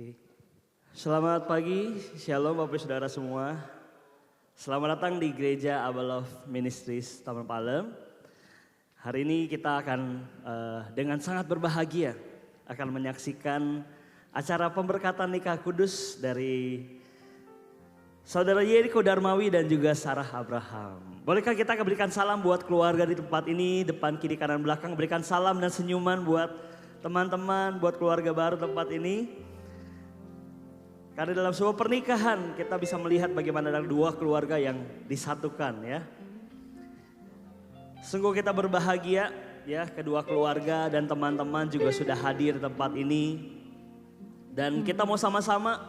Oke. Selamat pagi, Shalom Bapak Saudara semua. Selamat datang di Gereja Abba Love Ministries Taman Palem. Hari ini kita akan dengan sangat berbahagia akan menyaksikan acara pemberkatan nikah kudus dari Saudara Yeriko Darmawi dan juga Sarah Abraham. Bolehkah kita berikan salam buat keluarga di tempat ini, depan, kiri, kanan, belakang. Berikan salam dan senyuman buat teman-teman, buat keluarga baru tempat ini. Karena dalam sebuah pernikahan kita bisa melihat bagaimana ada dua keluarga yang disatukan ya. Sungguh kita berbahagia ya, kedua keluarga dan teman-teman juga sudah hadir di tempat ini. Dan kita mau sama-sama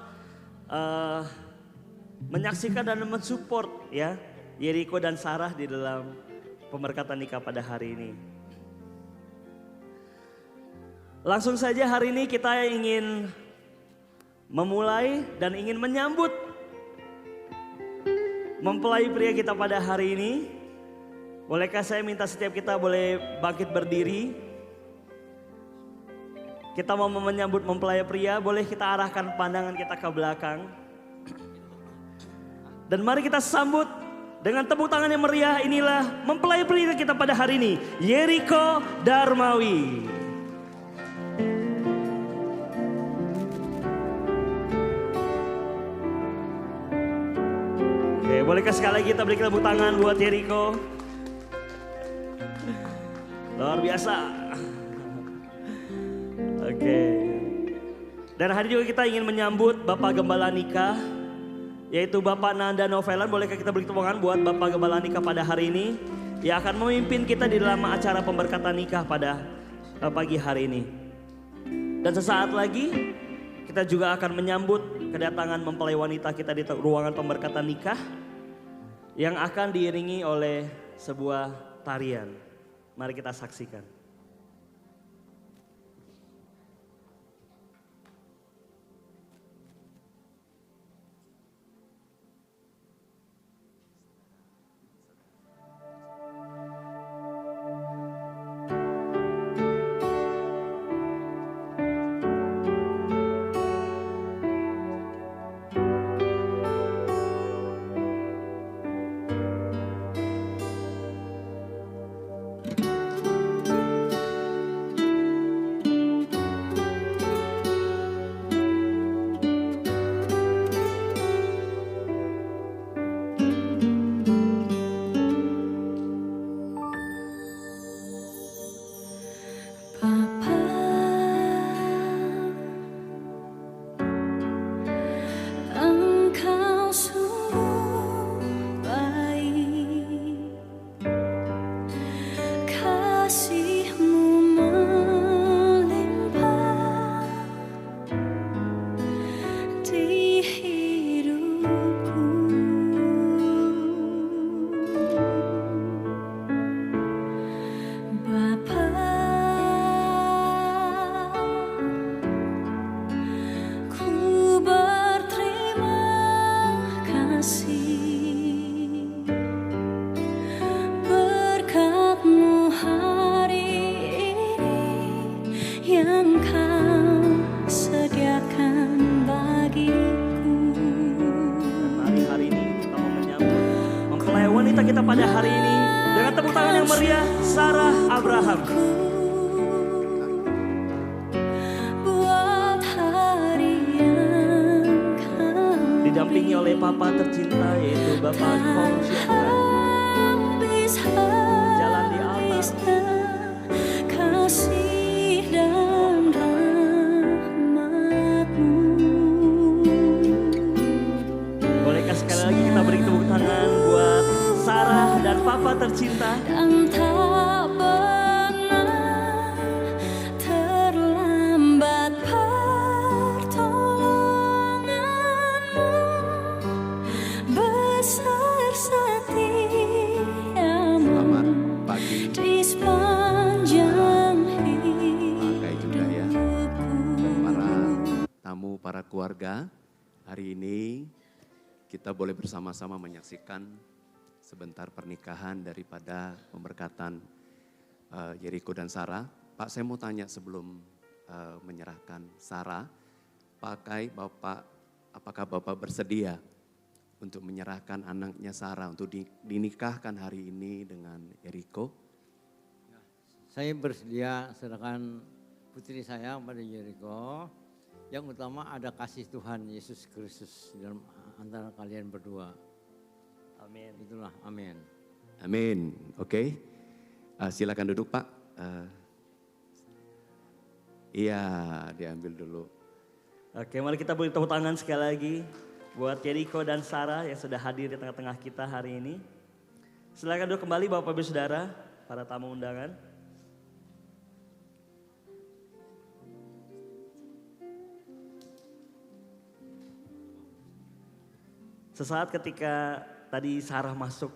menyaksikan dan mensupport ya Yeriko dan Sarah di dalam pemberkatan nikah pada hari ini. Langsung saja hari ini kita ingin memulai dan ingin menyambut mempelai pria kita pada hari ini. Bolehkah saya minta setiap kita boleh bangkit berdiri. Kita mau menyambut mempelai pria, boleh kita arahkan pandangan kita ke belakang. Dan mari kita sambut dengan tepuk tangan yang meriah. Inilah mempelai pria kita pada hari ini, Yeriko Darmawi. Oke, bolehkah sekali lagi kita beri tepuk tangan buat Yeriko? Luar biasa. Oke. Dan hari juga kita ingin menyambut Bapak Gembala Nikah, yaitu Bapak Nanda Novelan. Bolehkah kita beri tepuk tangan buat Bapak Gembala Nikah pada hari ini, yang akan memimpin kita di dalam acara pemberkatan nikah pada pagi hari ini. Dan sesaat lagi kita juga akan menyambut kedatangan mempelai wanita kita di ruangan pemberkatan nikah, yang akan diiringi oleh sebuah tarian. Mari kita saksikan. Kita pada hari ini dengan tepuk tangan yang meriah, Sarah Abraham. Didampingi oleh Papa tercinta yaitu Bapak Kong Syukuran. Jalan di atas. Bolehkah sekali lagi kita beri tepuk tangan buat Sarah dan Papa tercinta. Dan tak pernah terlambat pertolonganmu, besar setiamu. Selamat pagi. Di sepanjang hidupku. Pakai juga ya. Para tamu, para keluarga, hari ini kita boleh bersama-sama menyaksikan sebentar pernikahan daripada pemberkatan Yeriko dan Sarah. Pak, saya mau tanya sebelum menyerahkan Sarah, apakah Bapak bersedia untuk menyerahkan anaknya Sarah untuk dinikahkan hari ini dengan Yeriko? Saya bersedia serahkan putri saya pada Yeriko. Yang utama ada kasih Tuhan Yesus Kristus dalam antara kalian berdua. Amin. Itulah, amin. Amin, oke. Silakan duduk Pak. Iya, diambil dulu. Oke, mari kita beri tepuk tangan sekali lagi buat Yeriko dan Sarah yang sudah hadir di tengah-tengah kita hari ini. Silakan duduk kembali Bapak Ibu Saudara, para tamu undangan. Sesaat ketika tadi Sarah masuk,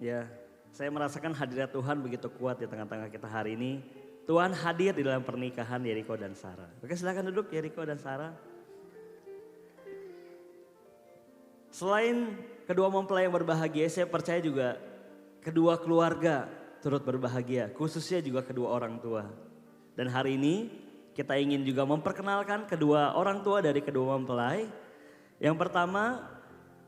ya, saya merasakan hadirat Tuhan begitu kuat di tengah-tengah kita hari ini. Tuhan hadir di dalam pernikahan Yeriko dan Sarah. Oke, silakan duduk Yeriko dan Sarah. Selain kedua mempelai yang berbahagia, saya percaya juga kedua keluarga turut berbahagia, khususnya juga kedua orang tua. Dan hari ini kita ingin juga memperkenalkan kedua orang tua dari kedua mempelai. Yang pertama,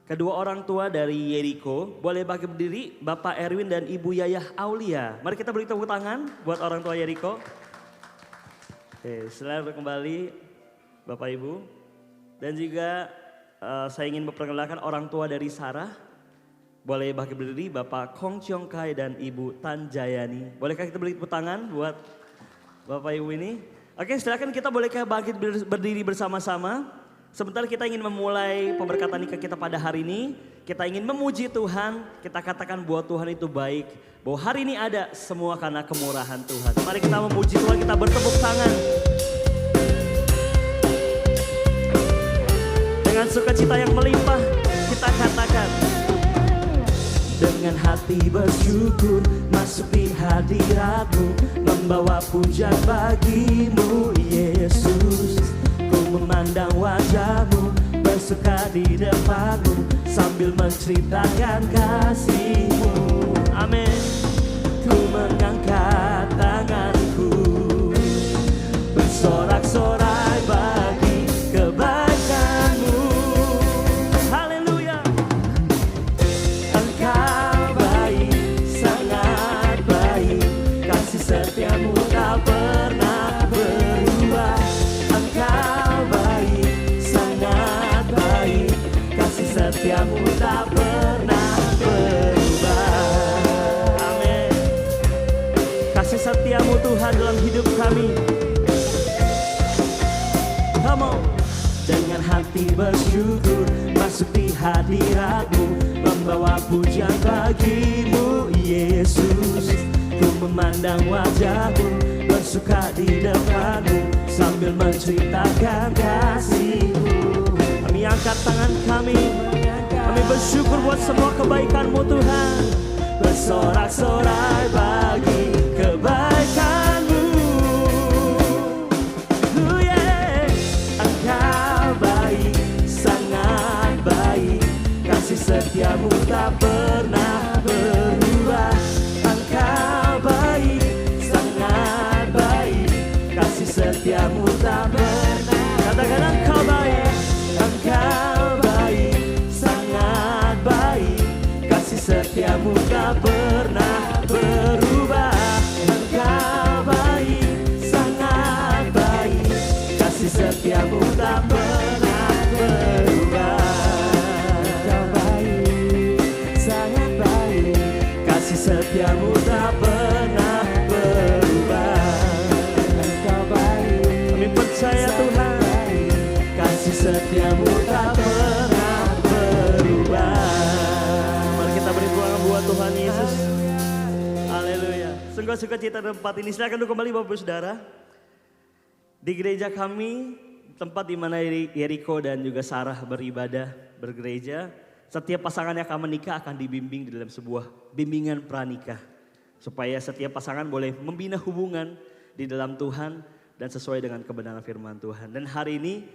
kedua orang tua dari Yeriko, boleh bagi berdiri Bapak Erwin dan Ibu Yayah Aulia. Mari kita beri tepuk tangan buat orang tua Yeriko. Oke, selamat kembali Bapak Ibu. Dan juga saya ingin memperkenalkan orang tua dari Sarah. Boleh bagi berdiri Bapak Kong Chiong Kai dan Ibu Tan Jayani. Bolehkah kita beri tepuk tangan buat Bapak Ibu ini? Oke, silakan kita bolehkah bangkit berdiri bersama-sama. Sebentar kita ingin memulai pemberkatan nikah kita pada hari ini. Kita ingin memuji Tuhan, kita katakan bahwa Tuhan itu baik. Bahwa hari ini ada semua karena kemurahan Tuhan. Mari kita memuji Tuhan, kita bertepuk tangan. Dengan sukacita yang melimpah, kita katakan. Dengan hati bersyukur, masuk di hadirat-Mu, membawa pujian bagi-Mu, Yesus. Memandang wajah-Mu, bersuka di depan-Mu, sambil menceritakan kasih-Mu. Amin. Ku mengangkat tanganku, bersorak-sorai bagi kebaikan-Mu. Haleluya. Engkau baik, sangat baik, kasih setia-Mu tak pernah berubah. Setiamu tak pernah berubah. Amin. Kasih setiamu Tuhan dalam hidup kami. Come on. Dengan hati bersyukur, masuk di hadirat-Mu, membawa pujian bagi-Mu, Yesus. Ku memandang wajah-Mu, bersuka di depan-Mu, sambil menceritakan kasih-Mu. Kami angkat tangan kami bersyukur buat semua kebaikan-Mu Tuhan. Bersorak-sorai bagi kebaikan-Mu. Yeah. Engkau baik, sangat baik, kasih setia-Mu tak pernah berubah. Engkau baik, sangat baik, kasih setia-Mu tak pernah. Katakan Engkau baik. Engkau baik, sangat baik, kasih setiamu tak pernah berubah. Engkau baik, sangat baik, kasih setiamu tak pernah berubah. Engkau baik, sangat baik, kasih setiamu tak pernah berubah. Engkau baik, kami percaya Tuhan, kasih setiamu tak pernah berubah. Mari kita beri ruang buat Tuhan Yesus. Haleluya. Sungguh sukacita tempat ini. Silakan duduk kembali Bapak Ibu Saudara. Di gereja kami, tempat di mana Yeriko dan juga Sarah beribadah, bergereja. Setiap pasangan yang akan menikah akan dibimbing di dalam sebuah bimbingan pranikah. Supaya setiap pasangan boleh membina hubungan di dalam Tuhan dan sesuai dengan kebenaran firman Tuhan. Dan hari ini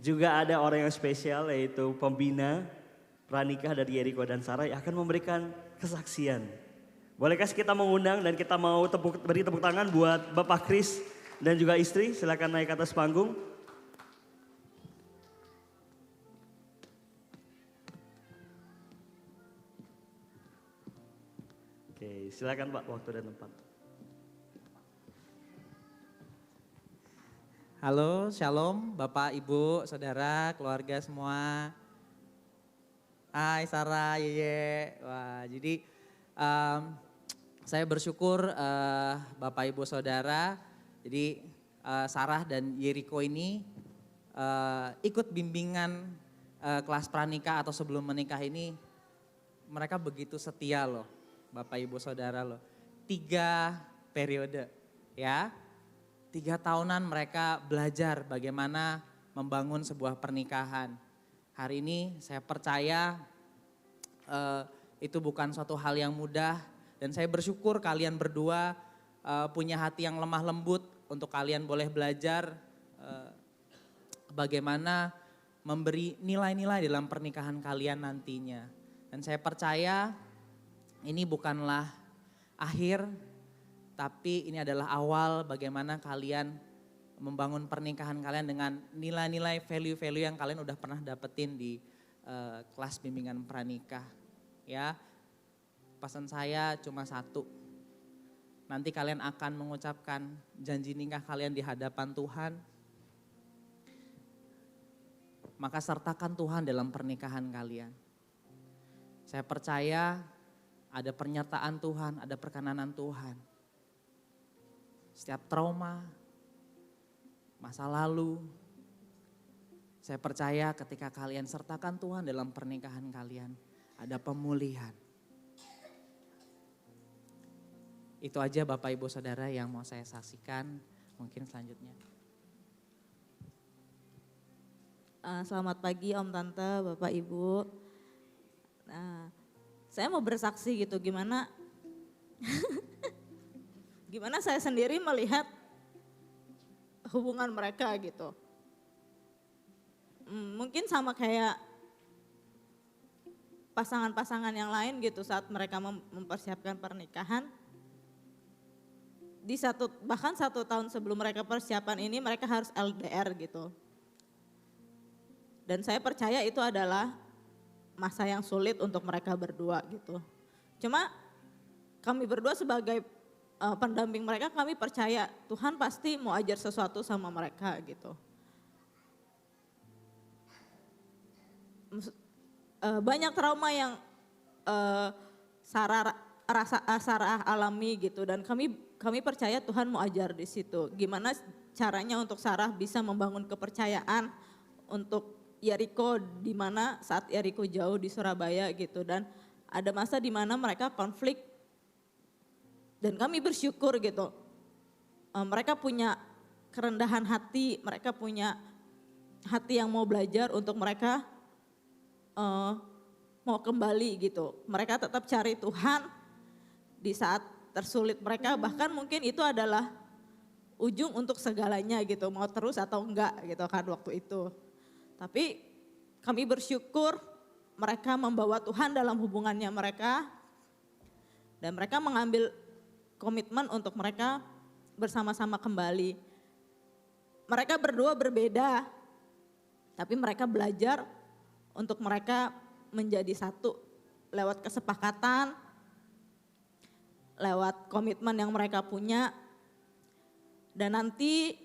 juga ada orang yang spesial, yaitu pembina pranikah dari Yeriko dan Sarah yang akan memberikan kesaksian. Bolehkah kita mengundang dan kita mau beri tepuk tangan buat Bapak Kris dan juga istri, silakan naik ke atas panggung. Silakan Pak, waktu dan tempat. Halo, shalom Bapak, Ibu, Saudara, keluarga semua. Hai Sarah, Yeye. Wah, jadi saya bersyukur Bapak, Ibu, Saudara. Jadi Sarah dan Yeriko ini ikut bimbingan kelas pranikah atau sebelum menikah ini. Mereka begitu setia loh, Bapak, Ibu, Saudara loh. 3 periode ya. 3 tahunan mereka belajar bagaimana membangun sebuah pernikahan. Hari ini saya percaya itu bukan suatu hal yang mudah. Dan saya bersyukur kalian berdua punya hati yang lemah lembut untuk kalian boleh belajar bagaimana memberi nilai-nilai dalam pernikahan kalian nantinya. Dan saya percaya ini bukanlah akhir, tapi ini adalah awal bagaimana kalian membangun pernikahan kalian dengan nilai-nilai value-value yang kalian udah pernah dapetin di kelas bimbingan pranikah. Ya, pesan saya cuma satu. Nanti kalian akan mengucapkan janji nikah kalian di hadapan Tuhan. Maka sertakan Tuhan dalam pernikahan kalian. Saya percaya ada penyertaan Tuhan, ada perkenanan Tuhan. Setiap trauma, masa lalu, saya percaya ketika kalian sertakan Tuhan dalam pernikahan kalian, ada pemulihan. Itu aja Bapak, Ibu, Saudara yang mau saya saksikan. Mungkin selanjutnya. Selamat pagi Om Tante, Bapak Ibu. Nah, saya mau bersaksi gitu gimana gimana saya sendiri melihat hubungan mereka gitu. Mungkin sama kayak pasangan-pasangan yang lain gitu saat mereka mempersiapkan pernikahan. Bahkan 1 tahun sebelum mereka persiapan ini mereka harus LDR gitu. Dan saya percaya itu adalah masa yang sulit untuk mereka berdua gitu. Cuma kami berdua sebagai pendamping mereka, kami percaya Tuhan pasti mau ajar sesuatu sama mereka gitu. Banyak trauma yang Sarah alami gitu, dan kami percaya Tuhan mau ajar di situ. Gimana caranya untuk Sarah bisa membangun kepercayaan untuk Yeriko, di mana saat Yeriko jauh di Surabaya gitu, dan ada masa di mana mereka konflik. Dan kami bersyukur gitu, mereka punya kerendahan hati, mereka punya hati yang mau belajar untuk mereka mau kembali gitu. Mereka tetap cari Tuhan di saat tersulit mereka, bahkan mungkin itu adalah ujung untuk segalanya gitu, mau terus atau enggak gitu kan waktu itu. Tapi kami bersyukur mereka membawa Tuhan dalam hubungannya mereka, dan mereka mengambil komitmen untuk mereka bersama-sama kembali. Mereka berdua berbeda, tapi mereka belajar untuk mereka menjadi satu lewat kesepakatan, lewat komitmen yang mereka punya. Dan nanti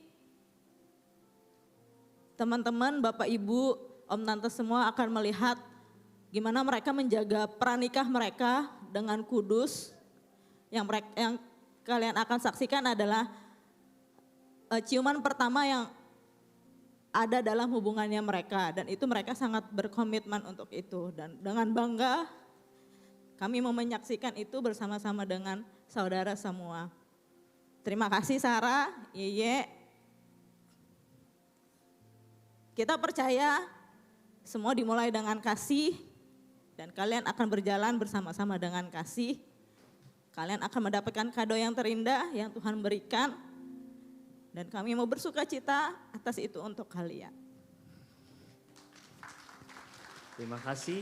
teman-teman, Bapak, Ibu, Om Tante semua akan melihat gimana mereka menjaga pranikah mereka dengan kudus. Yang kalian akan saksikan adalah ciuman pertama yang ada dalam hubungannya mereka, dan itu mereka sangat berkomitmen untuk itu. Dan dengan bangga kami mau menyaksikan itu bersama-sama dengan saudara semua. Terima kasih Sarah, Yeye. Kita percaya semua dimulai dengan kasih, dan kalian akan berjalan bersama-sama dengan kasih. Kalian akan mendapatkan kado yang terindah yang Tuhan berikan, dan kami mau bersuka cita atas itu untuk kalian. Terima kasih.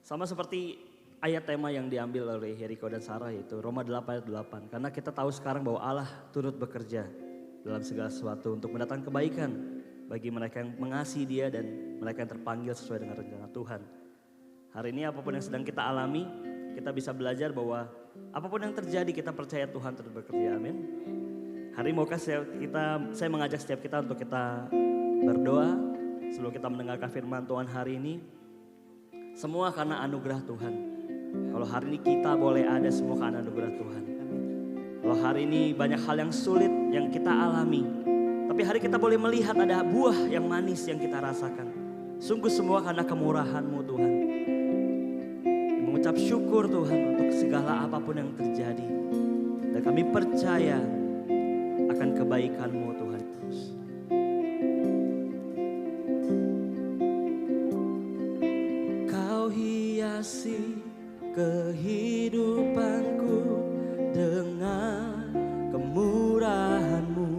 Sama seperti ayat tema yang diambil oleh Yeriko dan Sarah, yaitu Roma 8 ayat 8. Karena kita tahu sekarang bahwa Allah turut bekerja dalam segala sesuatu untuk mendatangkan kebaikan bagi mereka yang mengasihi Dia dan mereka yang terpanggil sesuai dengan rencana Tuhan. Hari ini apapun yang sedang kita alami, kita bisa belajar bahwa apapun yang terjadi kita percaya Tuhan terus bekerja. Amin. Hari ini maukah saya mengajak setiap kita untuk kita berdoa sebelum kita mendengarkan firman Tuhan hari ini. Semua karena anugerah Tuhan. Kalau hari ini kita boleh ada semua karena anugerah Tuhan. Kalau hari ini banyak hal yang sulit yang kita alami, tapi hari kita boleh melihat ada buah yang manis yang kita rasakan. Sungguh semua karena kemurahan-Mu Tuhan. Mengucap syukur Tuhan untuk segala apapun yang terjadi. Dan kami percaya akan kebaikan-Mu Tuhan Yesus. Kau hiasi kehidupanku dengan kemurahan-Mu.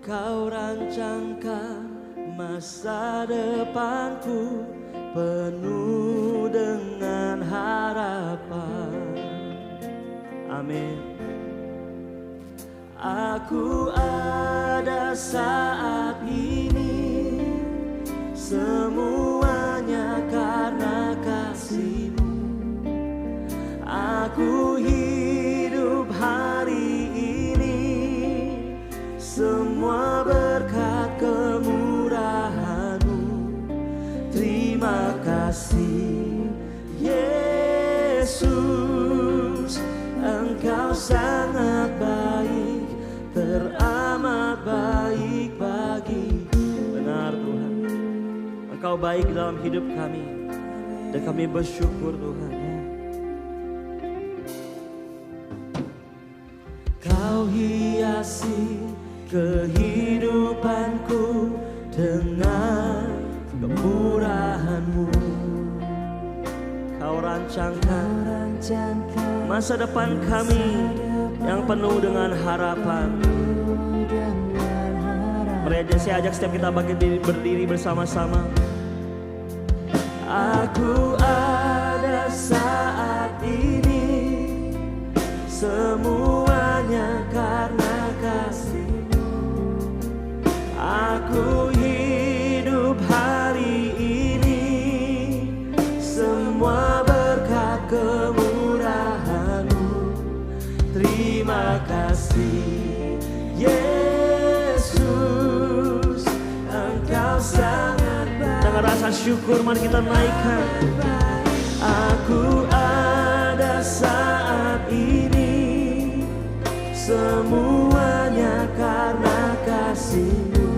Kau rancangkan masa depanku penuh dengan harapan. Amin. Aku ada saat ini, semuanya karena kasih-Mu. Aku hidup hari ini, semua berkat kemurahan-Mu. Terima kasih Yesus, Engkau sangat baik, teramat baik bagiku. Benar Tuhan, Engkau baik dalam hidup kami dan kami bersyukur Tuhan. Kau hiasi kehidupanku dengan kemurahan-Mu. Kau rancangkan masa depan kami yang penuh dengan harapan. Mari saya ajak setiap kita berdiri bersama-sama. Aku ada saat ini, semuanya karena kasih-Mu. Aku hidup hari ini, semua berkat kemurahan-Mu. Terima kasih Yesus, Engkau sangat baik. Dengan rasa syukur mari kita naikkan. Aku ada saat ini, semuanya karena kasih-Mu.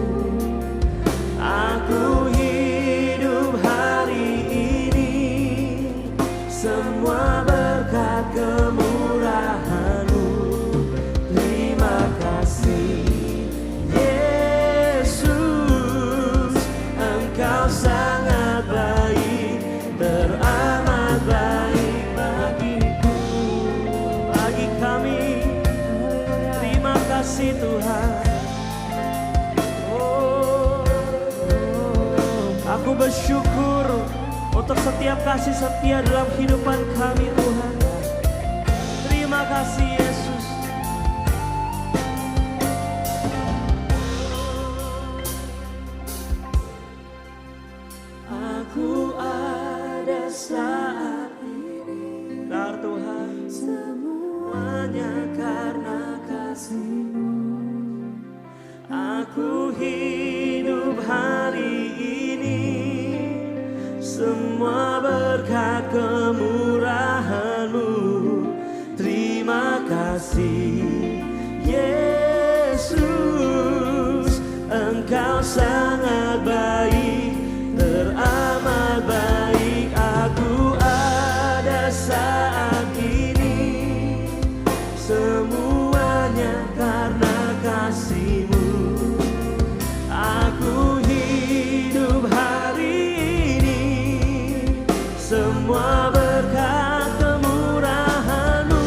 Aku hidup hari ini, semua berkat kemurahan-Mu. Terima kasih Yesus, Engkau sangat baik, teramat baik bagiku, bagi kami. Terima kasih Tuhan. Aku bersyukur untuk setiap kasih setia dalam kehidupan kami Tuhan. Terima kasih Yesus. Aku ada saat ini, benar Tuhan, semuanya karena kasih-Mu. Aku hidup hari ini, semua berkat kemurahan-Mu. Terima kasih Yesus, Engkau sangat baik, teramat baik. Aku ada saat ini, semuanya karena kasih-Mu. Aku hidup hari ini, semua berkat kemurahan-Mu.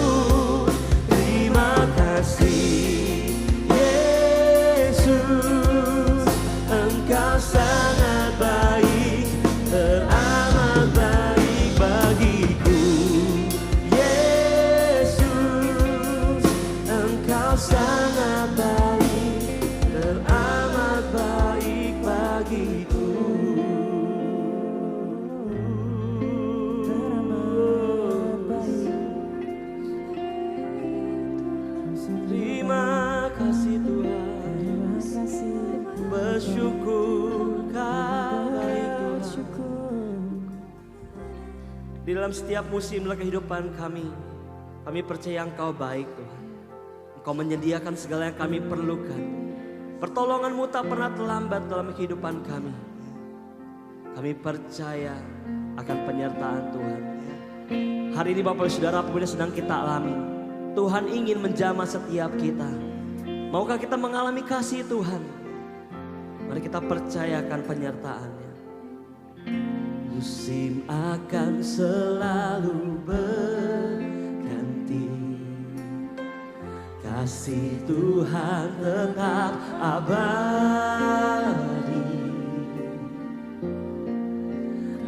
Terima kasih Yesus, Engkau sangat baik, teramat baik bagiku. Yesus, Engkau sangat baik, teramat baik bagiku. Di dalam setiap musim dalam kehidupan kami percaya Engkau baik Tuhan. Engkau menyediakan segala yang kami perlukan. Pertolongan-Mu tak pernah terlambat dalam kehidupan kami. Kami percaya akan penyertaan Tuhan. Hari ini Bapak Saudara apapun yang sedang kita alami, Tuhan ingin menjamah setiap kita. Maukah kita mengalami kasih Tuhan? Mari kita percayakan penyertaan-Nya. Musim akan selalu berganti, kasih Tuhan tetap abadi,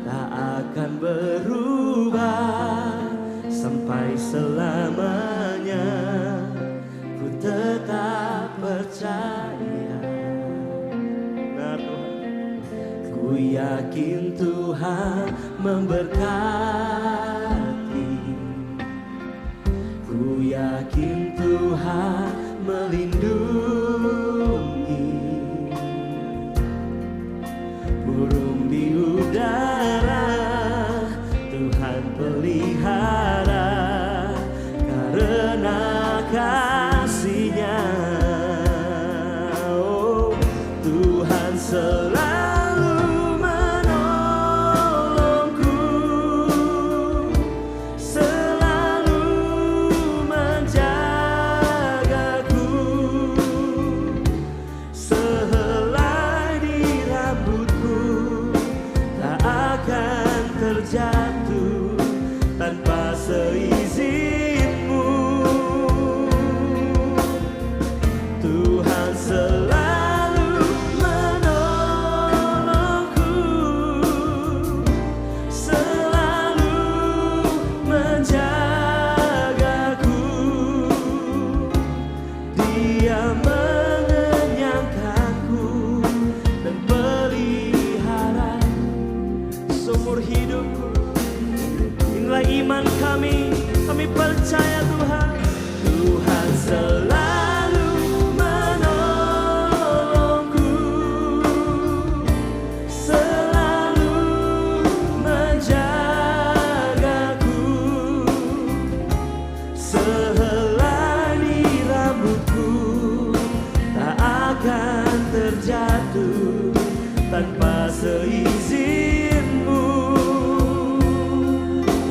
tak akan berubah sampai selamanya. Ku tetap percaya, benar Tuhan. Ku yakin Tuhan memberkati, ku yakin Tuhan melindungi. Burung di udara Tuhan pelihara, karena kasih-Nya. Oh, Tuhan selalu menolongku, selalu menjagaku. Sehelai di rambutku tak akan terjatuh tanpa seizin-Mu. Tuhan selalu menolongku, selalu menjagaku. Dia mengenyangkanku dan pelihara seumur hidupku. Inilah iman kami percaya Tuhan. Tuhan selalu menolongku, selalu menjagaku. Sehelai di rambutku tak akan terjatuh tanpa seizin-Mu.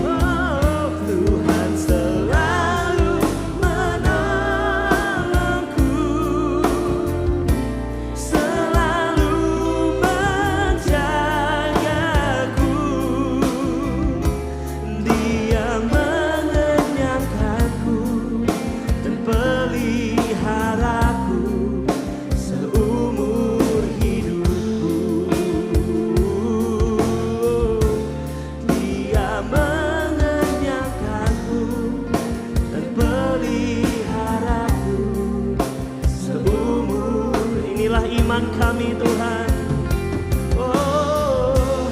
Oh, Tuhan selalu menolongku, selalu menjagaku. Dia mengenyangkanku dan peliharaku seumur hidupku. Dia mengenyangkanku dan peliharaku seumur. Inilah iman kami Tuhan. Oh,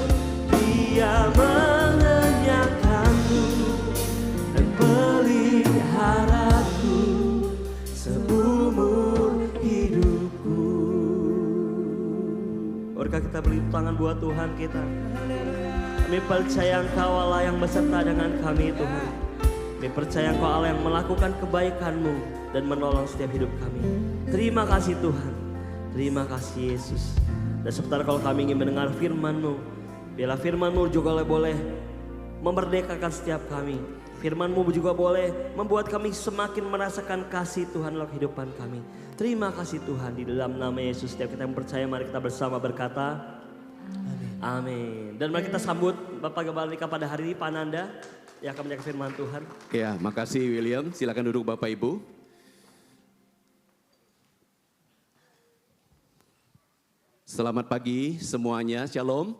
Dia mengenyangkanku dan peliharaku seumur hidupku. Marilah kita beri tangan buat Tuhan kita. Kami percaya Engkau Allah yang beserta dengan kami Tuhan. Kami percaya Engkau Allah yang melakukan kebaikan-Mu dan menolong setiap hidup kami. Terima kasih Tuhan. Terima kasih Yesus. Dan sebentar kalau kami ingin mendengar firman-Mu, biarlah firman-Mu juga boleh memerdekakan setiap kami. Firman-Mu juga boleh membuat kami semakin merasakan kasih Tuhan dalam kehidupan kami. Terima kasih Tuhan, di dalam nama Yesus setiap kita yang percaya mari kita bersama berkata amin. Dan mari kita sambut Bapak Gembala Nikah pada hari ini, Pak Nanda yang akan menyampaikan firman Tuhan. Ya, makasih William. Silakan duduk Bapak Ibu. Selamat pagi semuanya, Shalom.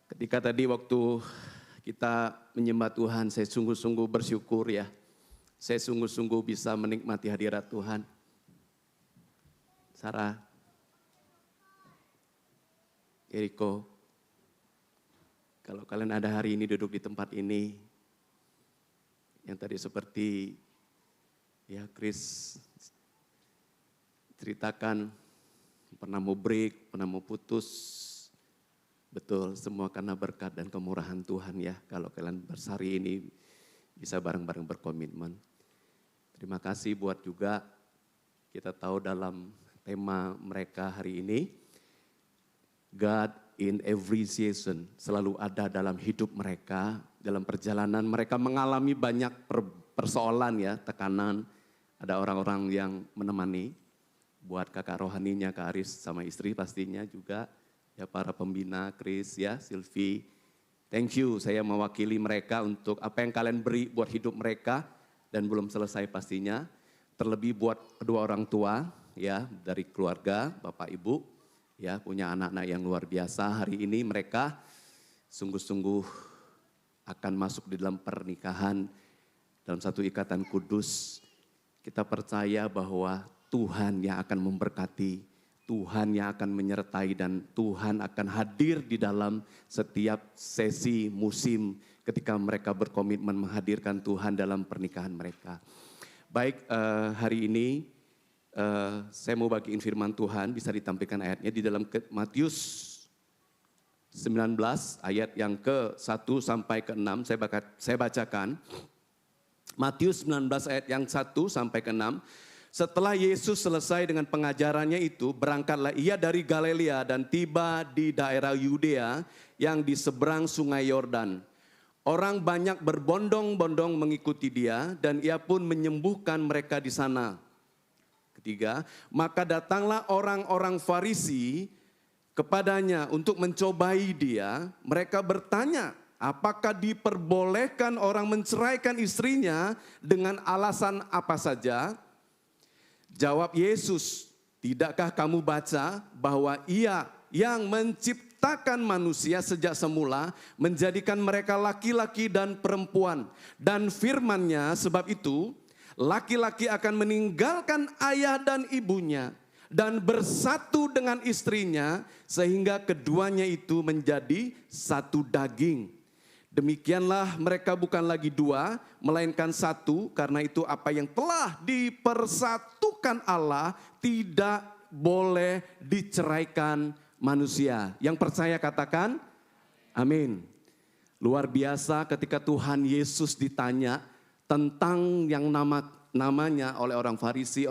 Ketika tadi waktu kita menyembah Tuhan, saya sungguh-sungguh bersyukur ya. Saya sungguh-sungguh bisa menikmati hadirat Tuhan. Sarah, Eriko, kalau kalian ada hari ini duduk di tempat ini, yang tadi seperti ya Chris ceritakan, pernah mau break, pernah mau putus, Betul, semua karena berkat dan kemurahan Tuhan ya. Kalau kalian bersari ini bisa bareng-bareng berkomitmen. Terima kasih buat juga kita tahu dalam tema mereka hari ini, God in every season, selalu ada dalam hidup mereka, dalam perjalanan mereka mengalami banyak persoalan ya, tekanan. Ada orang-orang yang menemani, buat kakak rohaninya Kak Aris sama istri pastinya juga, ya para pembina Chris ya, Sylvie. Thank you, saya mewakili mereka untuk apa yang kalian beri buat hidup mereka dan belum selesai pastinya. Terlebih buat kedua orang tua ya, dari keluarga Bapak Ibu ya, punya anak-anak yang luar biasa. Hari ini mereka sungguh-sungguh akan masuk di dalam pernikahan dalam satu ikatan kudus. Kita percaya bahwa Tuhan yang akan memberkati, Tuhan yang akan menyertai dan Tuhan akan hadir di dalam setiap sesi musim ketika mereka berkomitmen menghadirkan Tuhan dalam pernikahan mereka. Baik, hari ini saya mau bagiin firman Tuhan, bisa ditampilkan ayatnya di dalam Matius 19 ayat yang ke-1 sampai ke-6, saya bacakan. Matius 19 ayat yang 1 sampai ke-6. Setelah Yesus selesai dengan pengajarannya itu, berangkatlah ia dari Galilea dan tiba di daerah Yudea yang di seberang sungai Yordan. Orang banyak berbondong-bondong mengikuti dia dan ia pun menyembuhkan mereka di sana. Ketiga, maka datanglah orang-orang Farisi kepadanya untuk mencobai dia. Mereka bertanya, apakah diperbolehkan orang menceraikan istrinya dengan alasan apa saja? Jawab Yesus, tidakkah kamu baca bahwa Ia yang menciptakan manusia sejak semula menjadikan mereka laki-laki dan perempuan. Dan firman-Nya sebab itu laki-laki akan meninggalkan ayah dan ibunya dan bersatu dengan istrinya sehingga keduanya itu menjadi satu daging. Demikianlah mereka bukan lagi dua, melainkan satu, karena itu apa yang telah dipersatukan Allah tidak boleh diceraikan manusia. Yang percaya katakan, amin. Luar biasa ketika Tuhan Yesus ditanya tentang yang namanya oleh orang Farisi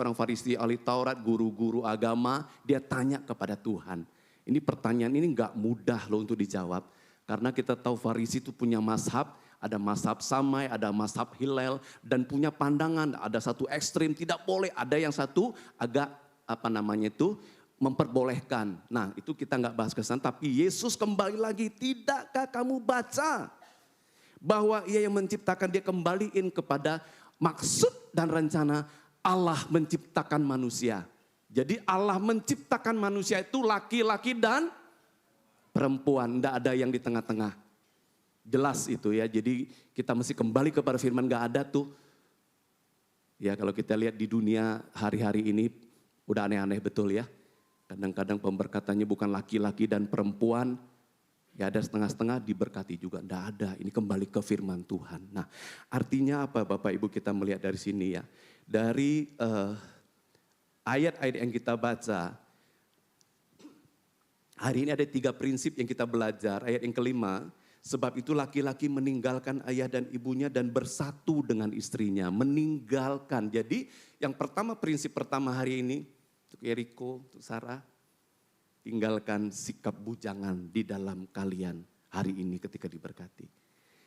ahli Taurat, guru-guru agama, dia tanya kepada Tuhan. Ini pertanyaan ini enggak mudah loh untuk dijawab. Karena kita tahu Farisi itu punya mazhab, ada mazhab Samai, ada mazhab Hillel, dan punya pandangan, ada satu ekstrim tidak boleh, ada yang satu agak memperbolehkan. Nah itu kita nggak bahas ke sana, tapi Yesus kembali lagi, tidakkah kamu baca bahwa Ia yang menciptakan, dia kembaliin kepada maksud dan rencana Allah menciptakan manusia. Jadi Allah menciptakan manusia itu laki-laki dan perempuan, tidak ada yang di tengah-tengah. Jelas itu ya, jadi kita mesti kembali kepada firman, gak ada tuh. Ya kalau kita lihat di dunia hari-hari ini, udah aneh-aneh betul ya. Kadang-kadang pemberkatannya bukan laki-laki dan perempuan, ya ada setengah-setengah diberkati juga, tidak ada. Ini kembali ke firman Tuhan. Nah artinya apa Bapak Ibu kita melihat dari sini ya. Dari ayat-ayat yang kita baca, hari ini ada 3 prinsip yang kita belajar. Ayat yang kelima, sebab itu laki-laki meninggalkan ayah dan ibunya dan bersatu dengan istrinya. Meninggalkan. Jadi yang pertama, prinsip pertama hari ini, untuk Eriko, untuk Sarah, tinggalkan sikap bujangan di dalam kalian hari ini ketika diberkati.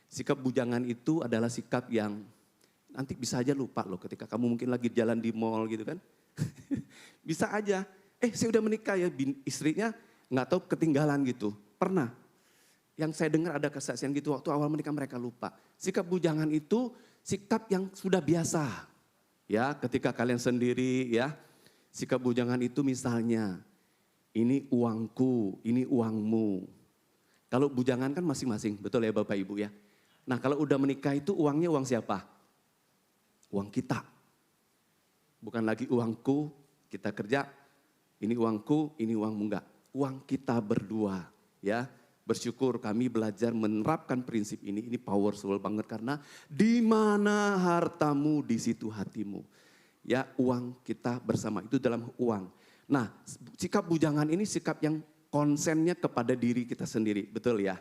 Sikap bujangan itu adalah sikap yang nanti bisa aja lupa loh ketika kamu mungkin lagi jalan di mall gitu kan. Bisa aja, saya udah menikah ya, istrinya nggak tahu ketinggalan gitu. Pernah yang saya dengar ada kesaksian gitu, waktu awal menikah mereka lupa. Sikap bujangan itu sikap yang sudah biasa. Ya, ketika kalian sendiri ya, sikap bujangan itu misalnya, ini uangku, ini uangmu. Kalau bujangan kan masing-masing, betul ya Bapak Ibu ya. Nah kalau udah menikah itu uangnya uang siapa? Uang kita. Bukan lagi uangku, kita kerja, ini uangku, ini uangmu, enggak. Uang kita berdua ya. Bersyukur kami belajar menerapkan prinsip ini powerful banget karena di mana hartamu di situ hatimu. Ya, uang kita bersama itu dalam uang. Nah, sikap bujangan ini sikap yang konsennya kepada diri kita sendiri, betul ya?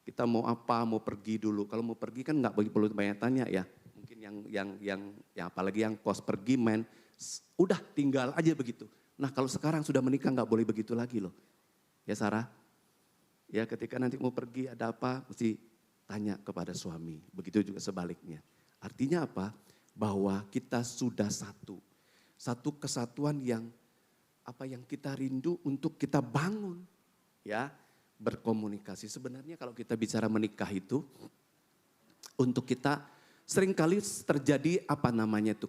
Kita mau apa, mau pergi dulu. Kalau mau pergi kan nggak perlu banyak tanya ya. Mungkin yang apalagi yang kos pergi main, udah tinggal aja begitu. Nah kalau sekarang sudah menikah nggak boleh begitu lagi loh. Ya Sarah? Ya ketika nanti mau pergi ada apa, mesti tanya kepada suami. Begitu juga sebaliknya. Artinya apa? Bahwa kita sudah satu. Satu kesatuan yang kita rindu untuk kita bangun. Ya, berkomunikasi. Sebenarnya kalau kita bicara menikah itu, untuk kita seringkali terjadi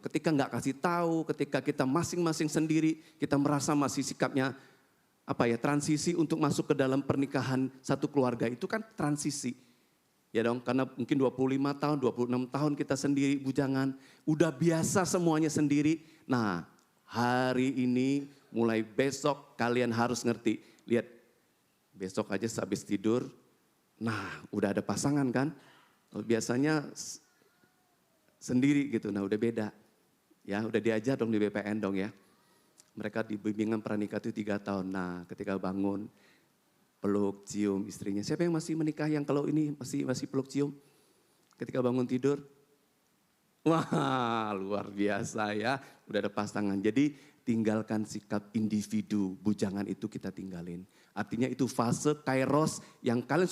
ketika nggak kasih tahu, ketika kita masing-masing sendiri, kita merasa masih sikapnya transisi untuk masuk ke dalam pernikahan satu keluarga itu kan transisi. Ya dong, karena mungkin 25 tahun, 26 tahun kita sendiri bujangan, udah biasa semuanya sendiri. Nah, hari ini mulai besok kalian harus ngerti. Lihat, besok aja habis tidur, nah udah ada pasangan kan. Biasanya sendiri gitu, nah udah beda. Ya udah diajar dong di BPN dong ya. Mereka di bimbingan pranikah itu 3 tahun. Nah ketika bangun, peluk, cium istrinya. Siapa yang masih menikah yang kalau ini masih peluk, cium? Ketika bangun tidur, wah luar biasa ya, udah ada pasangan. Jadi tinggalkan sikap individu, bujangan itu kita tinggalin. Artinya itu fase kairos yang kalian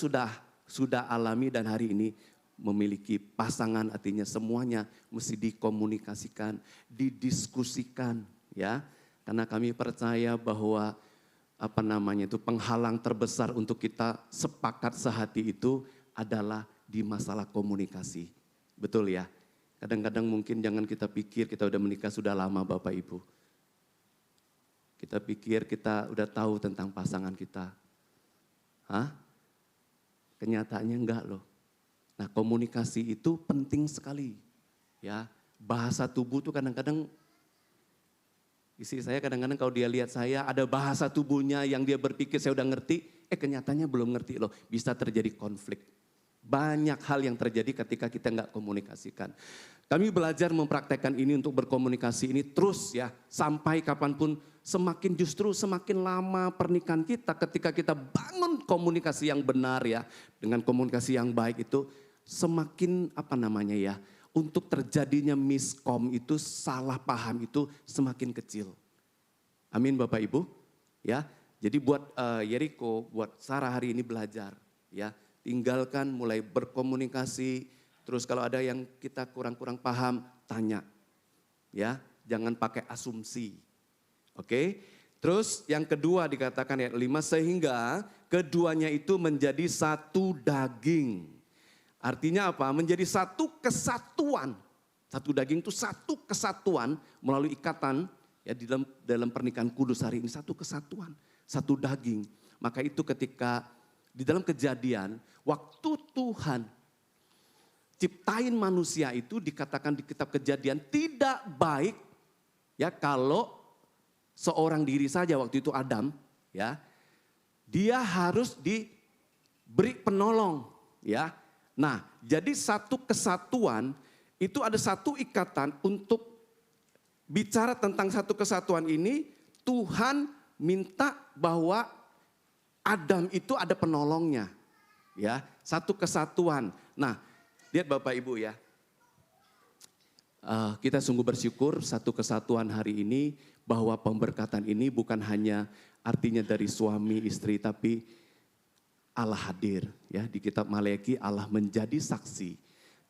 sudah alami dan hari ini memiliki pasangan, artinya semuanya mesti dikomunikasikan, didiskusikan ya. Karena kami percaya bahwa penghalang terbesar untuk kita sepakat sehati itu adalah di masalah komunikasi. Betul ya? Kadang-kadang mungkin jangan kita pikir kita udah menikah sudah lama Bapak Ibu. Kita pikir kita udah tahu tentang pasangan kita. Hah? Kenyataannya enggak loh. Nah komunikasi itu penting sekali. Ya, bahasa tubuh itu kadang-kadang, istri saya kadang-kadang kalau dia lihat saya ada bahasa tubuhnya yang dia berpikir saya udah ngerti, kenyataannya belum ngerti loh. Bisa terjadi konflik. Banyak hal yang terjadi ketika kita nggak komunikasikan. Kami belajar mempraktekkan ini untuk berkomunikasi ini terus ya. Sampai kapanpun justru semakin lama pernikahan kita ketika kita bangun komunikasi yang benar ya. Dengan komunikasi yang baik itu semakin untuk terjadinya miskom itu, salah paham itu semakin kecil. Amin Bapak Ibu. Ya, jadi buat Yeriko, buat Sarah hari ini belajar. Ya, tinggalkan mulai berkomunikasi. Terus kalau ada yang kita kurang-kurang paham, tanya. Ya, jangan pakai asumsi. Oke. Terus yang kedua dikatakan ayat 5, sehingga keduanya itu menjadi satu daging. Artinya apa? Menjadi satu kesatuan. Satu daging itu satu kesatuan melalui ikatan ya dalam pernikahan kudus hari ini, satu kesatuan, satu daging. Maka itu ketika di dalam Kejadian waktu Tuhan ciptain manusia itu dikatakan di kitab Kejadian tidak baik ya kalau seorang diri saja waktu itu Adam ya. Dia harus diberi penolong ya. Nah, jadi satu kesatuan itu ada satu ikatan untuk bicara tentang satu kesatuan ini. Tuhan minta bahwa Adam itu ada penolongnya, ya, satu kesatuan. Nah, lihat Bapak Ibu ya, kita sungguh bersyukur satu kesatuan hari ini bahwa pemberkatan ini bukan hanya artinya dari suami istri, tapi Allah hadir ya di kitab Maleakhi, Allah menjadi saksi.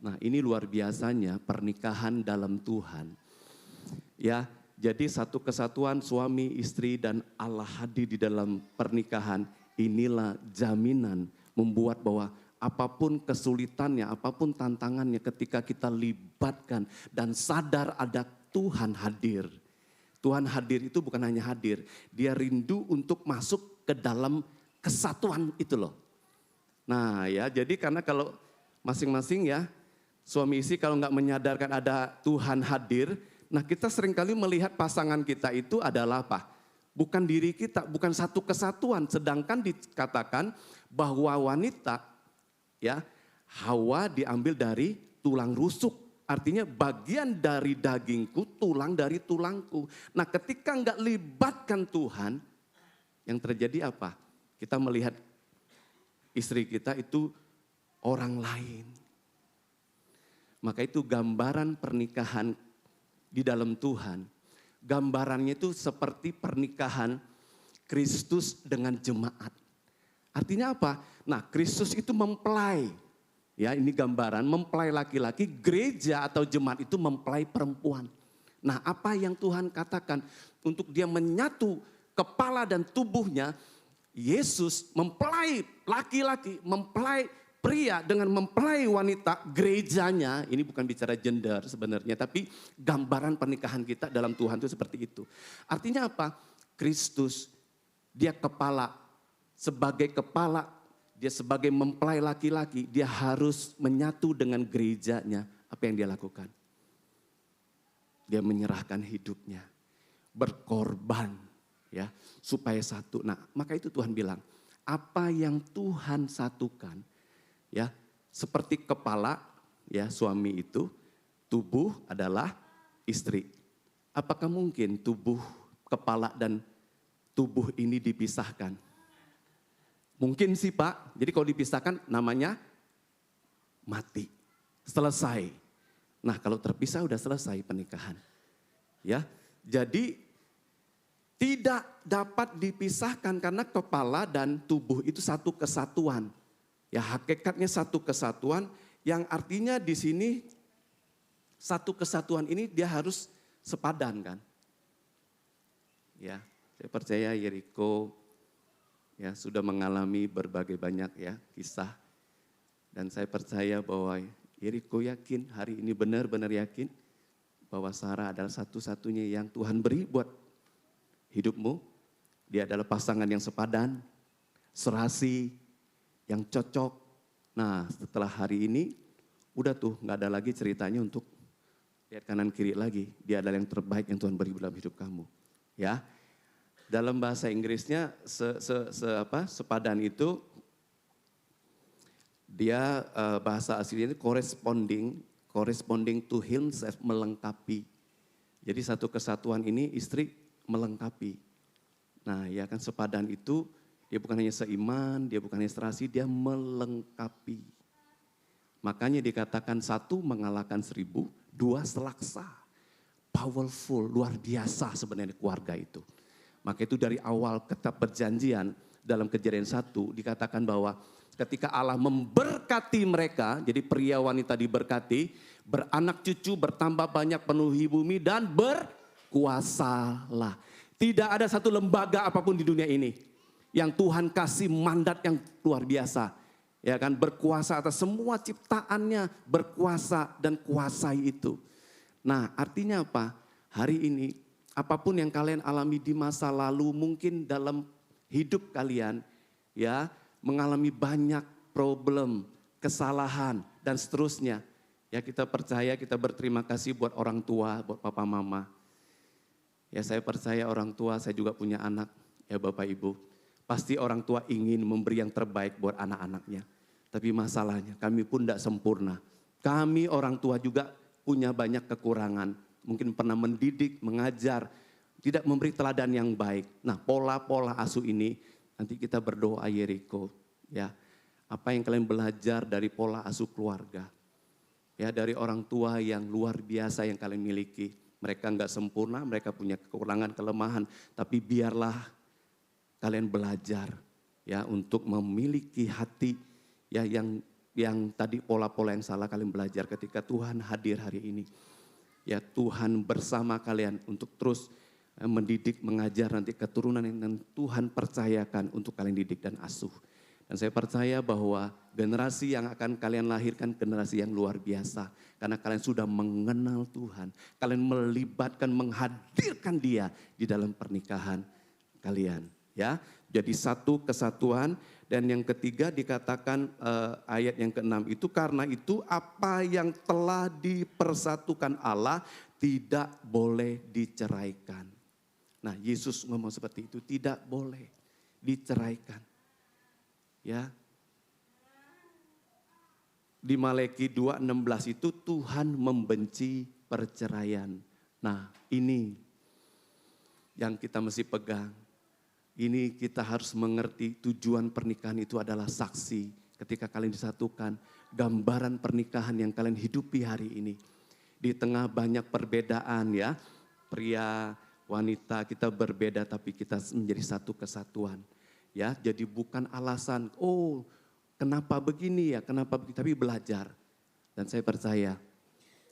Nah ini luar biasanya pernikahan dalam Tuhan. Ya, jadi satu kesatuan suami istri dan Allah hadir di dalam pernikahan. Inilah jaminan membuat bahwa apapun kesulitannya, apapun tantangannya ketika kita libatkan dan sadar ada Tuhan hadir. Tuhan hadir itu bukan hanya hadir, dia rindu untuk masuk ke dalam kesatuan itu loh. Nah ya, jadi karena kalau masing-masing ya, suami istri kalau nggak menyadarkan ada Tuhan hadir, nah kita seringkali melihat pasangan kita itu adalah apa? Bukan diri kita, bukan satu kesatuan. Sedangkan dikatakan bahwa wanita ya, Hawa diambil dari tulang rusuk. Artinya bagian dari dagingku, tulang dari tulangku. Nah ketika nggak libatkan Tuhan, Yang terjadi apa? Kita melihat istri kita itu orang lain. Maka itu gambaran pernikahan di dalam Tuhan. Gambarannya itu seperti pernikahan Kristus dengan jemaat. Artinya apa? Nah, Kristus itu mempelai. Ya, ini gambaran mempelai laki-laki, gereja atau jemaat itu mempelai perempuan. Nah, apa yang Tuhan katakan untuk dia menyatu kepala dan tubuhnya, Yesus mempelai laki-laki, mempelai pria dengan mempelai wanita, gerejanya, ini bukan bicara gender sebenarnya, tapi gambaran pernikahan kita dalam Tuhan itu seperti itu. Artinya apa? Kristus, dia kepala, sebagai kepala, dia sebagai mempelai laki-laki, dia harus menyatu dengan gerejanya. Apa yang dia lakukan? Dia menyerahkan hidupnya, berkorban, ya, supaya satu. Nah, maka itu Tuhan bilang, apa yang Tuhan satukan, ya, seperti kepala, ya, suami itu, tubuh adalah istri. Apakah mungkin tubuh, kepala dan tubuh ini dipisahkan? Mungkin sih Pak. Jadi kalau dipisahkan namanya mati, selesai. Nah, kalau terpisah udah selesai pernikahan. Ya, jadi tidak dapat dipisahkan karena kepala dan tubuh itu satu kesatuan. Ya, hakikatnya satu kesatuan yang artinya di sini satu kesatuan ini dia harus sepadan kan. Ya, saya percaya Yeriko ya sudah mengalami berbagai banyak ya kisah. Dan saya percaya bahwa Yeriko yakin hari ini benar-benar yakin bahwa Sarah adalah satu-satunya yang Tuhan beri buat hidupmu. Dia adalah pasangan yang sepadan, serasi, yang cocok. Nah, setelah hari ini udah tuh nggak ada lagi ceritanya untuk lihat kanan kiri lagi. Dia adalah yang terbaik yang Tuhan beri dalam hidup kamu. Ya. Dalam bahasa Inggrisnya sepadan itu dia bahasa aslinya corresponding to himself, melengkapi. Jadi satu kesatuan ini istri melengkapi. Nah, ya kan sepadan itu dia bukan hanya seiman, dia bukan hanya serasi, dia melengkapi. Makanya dikatakan satu mengalahkan 1000, dua selaksa. Powerful, luar biasa sebenarnya keluarga itu. Maka itu dari awal kitab perjanjian dalam Kejadian 1 dikatakan bahwa ketika Allah memberkati mereka, jadi pria wanita diberkati, beranak cucu, bertambah banyak, penuhi bumi dan berkuasalah. Tidak ada satu lembaga apapun di dunia ini yang Tuhan kasih mandat yang luar biasa. Ya kan, berkuasa atas semua ciptaannya, berkuasa dan kuasai itu. Nah, artinya apa? Hari ini apapun yang kalian alami di masa lalu, mungkin dalam hidup kalian ya mengalami banyak problem, kesalahan dan seterusnya. Ya, kita percaya, kita berterima kasih buat orang tua, buat papa mama. Ya, saya percaya orang tua, saya juga punya anak, ya Bapak Ibu. Pasti orang tua ingin memberi yang terbaik buat anak-anaknya. Tapi masalahnya kami pun tidak sempurna. Kami orang tua juga punya banyak kekurangan. Mungkin pernah mendidik, mengajar, tidak memberi teladan yang baik. Nah, pola-pola asuh ini nanti kita berdoa Yeriko. Ya, apa yang kalian belajar dari pola asuh keluarga. Ya, dari orang tua yang luar biasa yang kalian miliki. Mereka enggak sempurna, mereka punya kekurangan, kelemahan. Tapi biarlah kalian belajar ya untuk memiliki hati ya yang tadi pola-pola yang salah kalian belajar ketika Tuhan hadir hari ini. Ya, Tuhan bersama kalian untuk terus mendidik, mengajar nanti keturunan yang Tuhan percayakan untuk kalian didik dan asuh. Dan saya percaya bahwa generasi yang akan kalian lahirkan generasi yang luar biasa. Karena kalian sudah mengenal Tuhan. Kalian melibatkan, menghadirkan Dia di dalam pernikahan kalian. Ya, jadi satu kesatuan. Dan yang ketiga dikatakan ayat yang ke-6 itu, karena itu apa yang telah dipersatukan Allah tidak boleh diceraikan. Nah, Yesus ngomong seperti itu, tidak boleh diceraikan. Ya. Di Maleki 2:16 itu Tuhan membenci perceraian. Nah, ini yang kita mesti pegang. ini kita harus mengerti tujuan pernikahan itu adalah saksi. Ketika kalian disatukan, gambaran pernikahan yang kalian hidupi hari ini. Di tengah banyak perbedaan ya, pria, wanita kita berbeda tapi kita menjadi satu kesatuan. Ya, jadi bukan alasan, oh kenapa begini ya, kenapa begitu, tapi belajar. Dan saya percaya,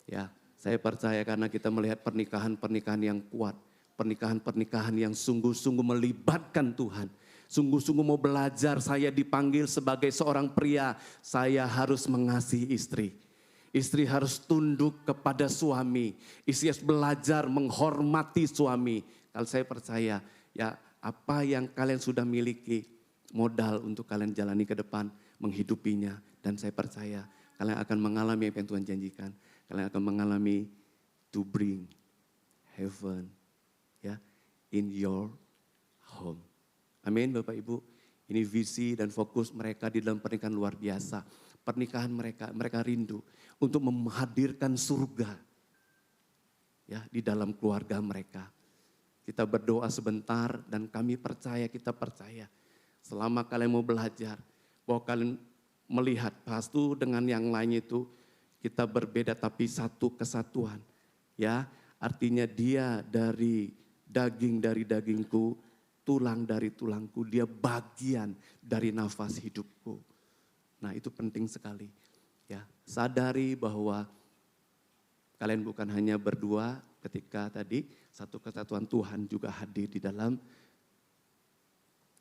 ya saya percaya karena kita melihat pernikahan-pernikahan yang kuat. Pernikahan-pernikahan yang sungguh-sungguh melibatkan Tuhan. Sungguh-sungguh mau belajar, saya dipanggil sebagai seorang pria, saya harus mengasihi istri. Istri harus tunduk kepada suami. Istri harus belajar menghormati suami. Kalau saya percaya, ya apa yang kalian sudah miliki, modal untuk kalian jalani ke depan, menghidupinya. Dan saya percaya, kalian akan mengalami apa yang Tuhan janjikan. Kalian akan mengalami to bring heaven ya in your home. Amin Bapak Ibu. Ini visi dan fokus mereka di dalam pernikahan luar biasa. Pernikahan mereka rindu untuk menghadirkan surga ya di dalam keluarga mereka. Kita berdoa sebentar dan kita percaya selama kalian mau belajar bahwa kalian melihat satu dengan yang lain itu kita berbeda tapi satu kesatuan. Ya, artinya dia dari dagingku, tulang dari tulangku, dia bagian dari nafas hidupku. Nah, itu penting sekali. Ya, sadari bahwa kalian bukan hanya berdua ketika tadi satu kesatuan, Tuhan juga hadir di dalam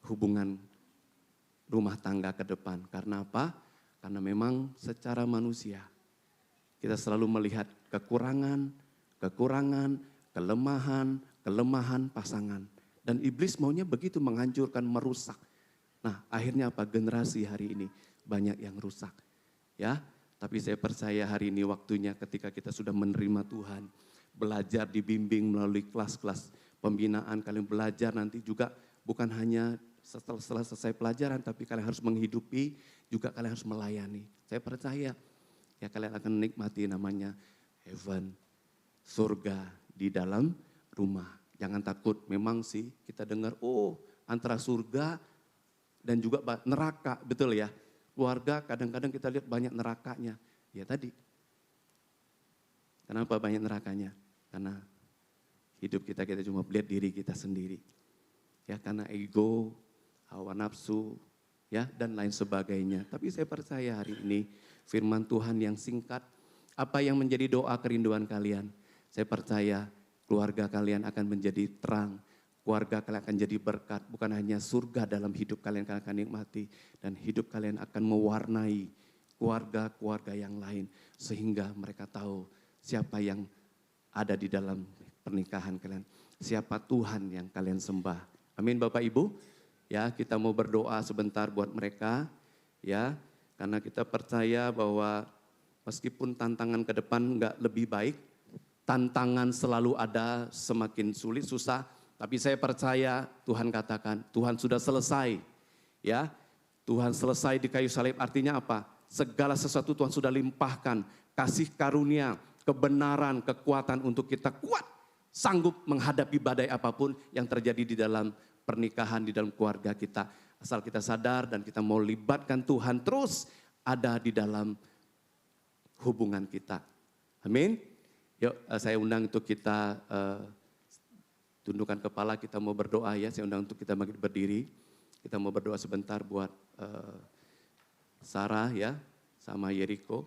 hubungan rumah tangga ke depan. Karena apa? Karena memang secara manusia kita selalu melihat kekurangan, kelemahan pasangan. Dan iblis maunya begitu, menghancurkan, merusak. Nah, akhirnya apa? Generasi hari ini banyak yang rusak. Ya, tapi saya percaya hari ini waktunya ketika kita sudah menerima Tuhan, belajar dibimbing melalui kelas-kelas pembinaan, kalian belajar nanti juga bukan hanya setelah selesai pelajaran, tapi kalian harus menghidupi, juga kalian harus melayani. Saya percaya ya kalian akan menikmati namanya heaven, surga di dalam rumah. Jangan takut, memang sih kita dengar, oh antara surga dan juga neraka, betul ya. Keluarga kadang-kadang kita lihat banyak nerakanya. Ya tadi, kenapa banyak nerakanya? Karena hidup kita cuma melihat diri kita sendiri. Ya karena ego, hawa nafsu, ya dan lain sebagainya. Tapi saya percaya hari ini firman Tuhan yang singkat, apa yang menjadi doa kerinduan kalian? Saya percaya keluarga kalian akan menjadi terang, keluarga kalian akan jadi berkat, bukan hanya surga dalam hidup kalian akan nikmati, dan hidup kalian akan mewarnai keluarga-keluarga yang lain, sehingga mereka tahu siapa yang ada di dalam pernikahan kalian, siapa Tuhan yang kalian sembah. Amin Bapak Ibu. Ya, kita mau berdoa sebentar buat mereka, ya, karena kita percaya bahwa meskipun tantangan ke depan enggak lebih baik, tantangan selalu ada, semakin sulit, susah, tapi saya percaya Tuhan katakan, Tuhan sudah selesai, ya, Tuhan selesai di kayu salib, artinya apa? Segala sesuatu Tuhan sudah limpahkan, kasih karunia, kebenaran, kekuatan untuk kita kuat, sanggup menghadapi badai apapun yang terjadi di dalam pernikahan, di dalam keluarga kita. Asal kita sadar dan kita mau libatkan Tuhan terus ada di dalam hubungan kita. Amin. Yuk saya undang untuk kita tundukkan kepala, kita mau berdoa ya. Saya undang untuk kita berdiri. Kita mau berdoa sebentar buat Sarah ya, sama Yeriko.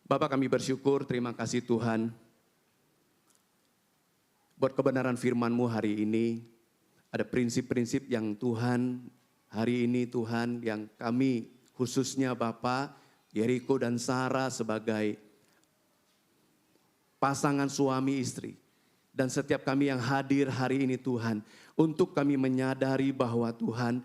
Bapak kami bersyukur, terima kasih Tuhan. Buat kebenaran firman-Mu hari ini, ada prinsip-prinsip yang Tuhan, hari ini Tuhan yang kami khususnya Bapak, Yeriko dan Sarah sebagai pasangan suami istri. Dan setiap kami yang hadir hari ini Tuhan, untuk kami menyadari bahwa Tuhan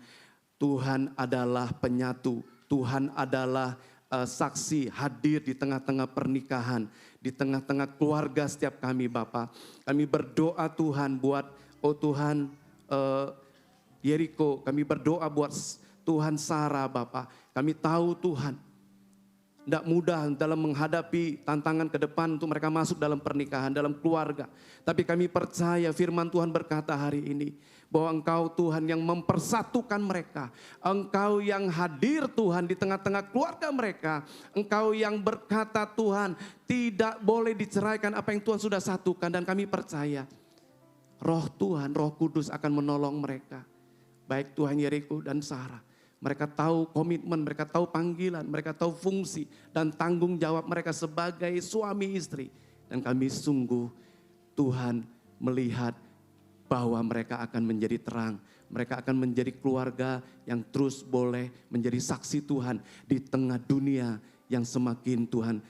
adalah penyatu, Tuhan adalah saksi hadir di tengah-tengah pernikahan, di tengah-tengah keluarga setiap kami Bapa. Kami berdoa Tuhan buat, oh Tuhan Yeriko, kami berdoa buat Tuhan Sarah Bapa. Kami tahu Tuhan, tidak mudah dalam menghadapi tantangan ke depan untuk mereka masuk dalam pernikahan, dalam keluarga. Tapi kami percaya firman Tuhan berkata hari ini, bahwa Engkau Tuhan yang mempersatukan mereka. Engkau yang hadir Tuhan di tengah-tengah keluarga mereka. Engkau yang berkata Tuhan, tidak boleh diceraikan apa yang Tuhan sudah satukan. Dan kami percaya, Roh Tuhan, Roh Kudus akan menolong mereka. Baik Tuhan Yeriko dan Sarah. Mereka tahu komitmen, mereka tahu panggilan, mereka tahu fungsi dan tanggung jawab mereka sebagai suami istri. Dan kami sungguh Tuhan melihat bahwa mereka akan menjadi terang. Mereka akan menjadi keluarga yang terus boleh menjadi saksi Tuhan di tengah dunia yang semakin Tuhan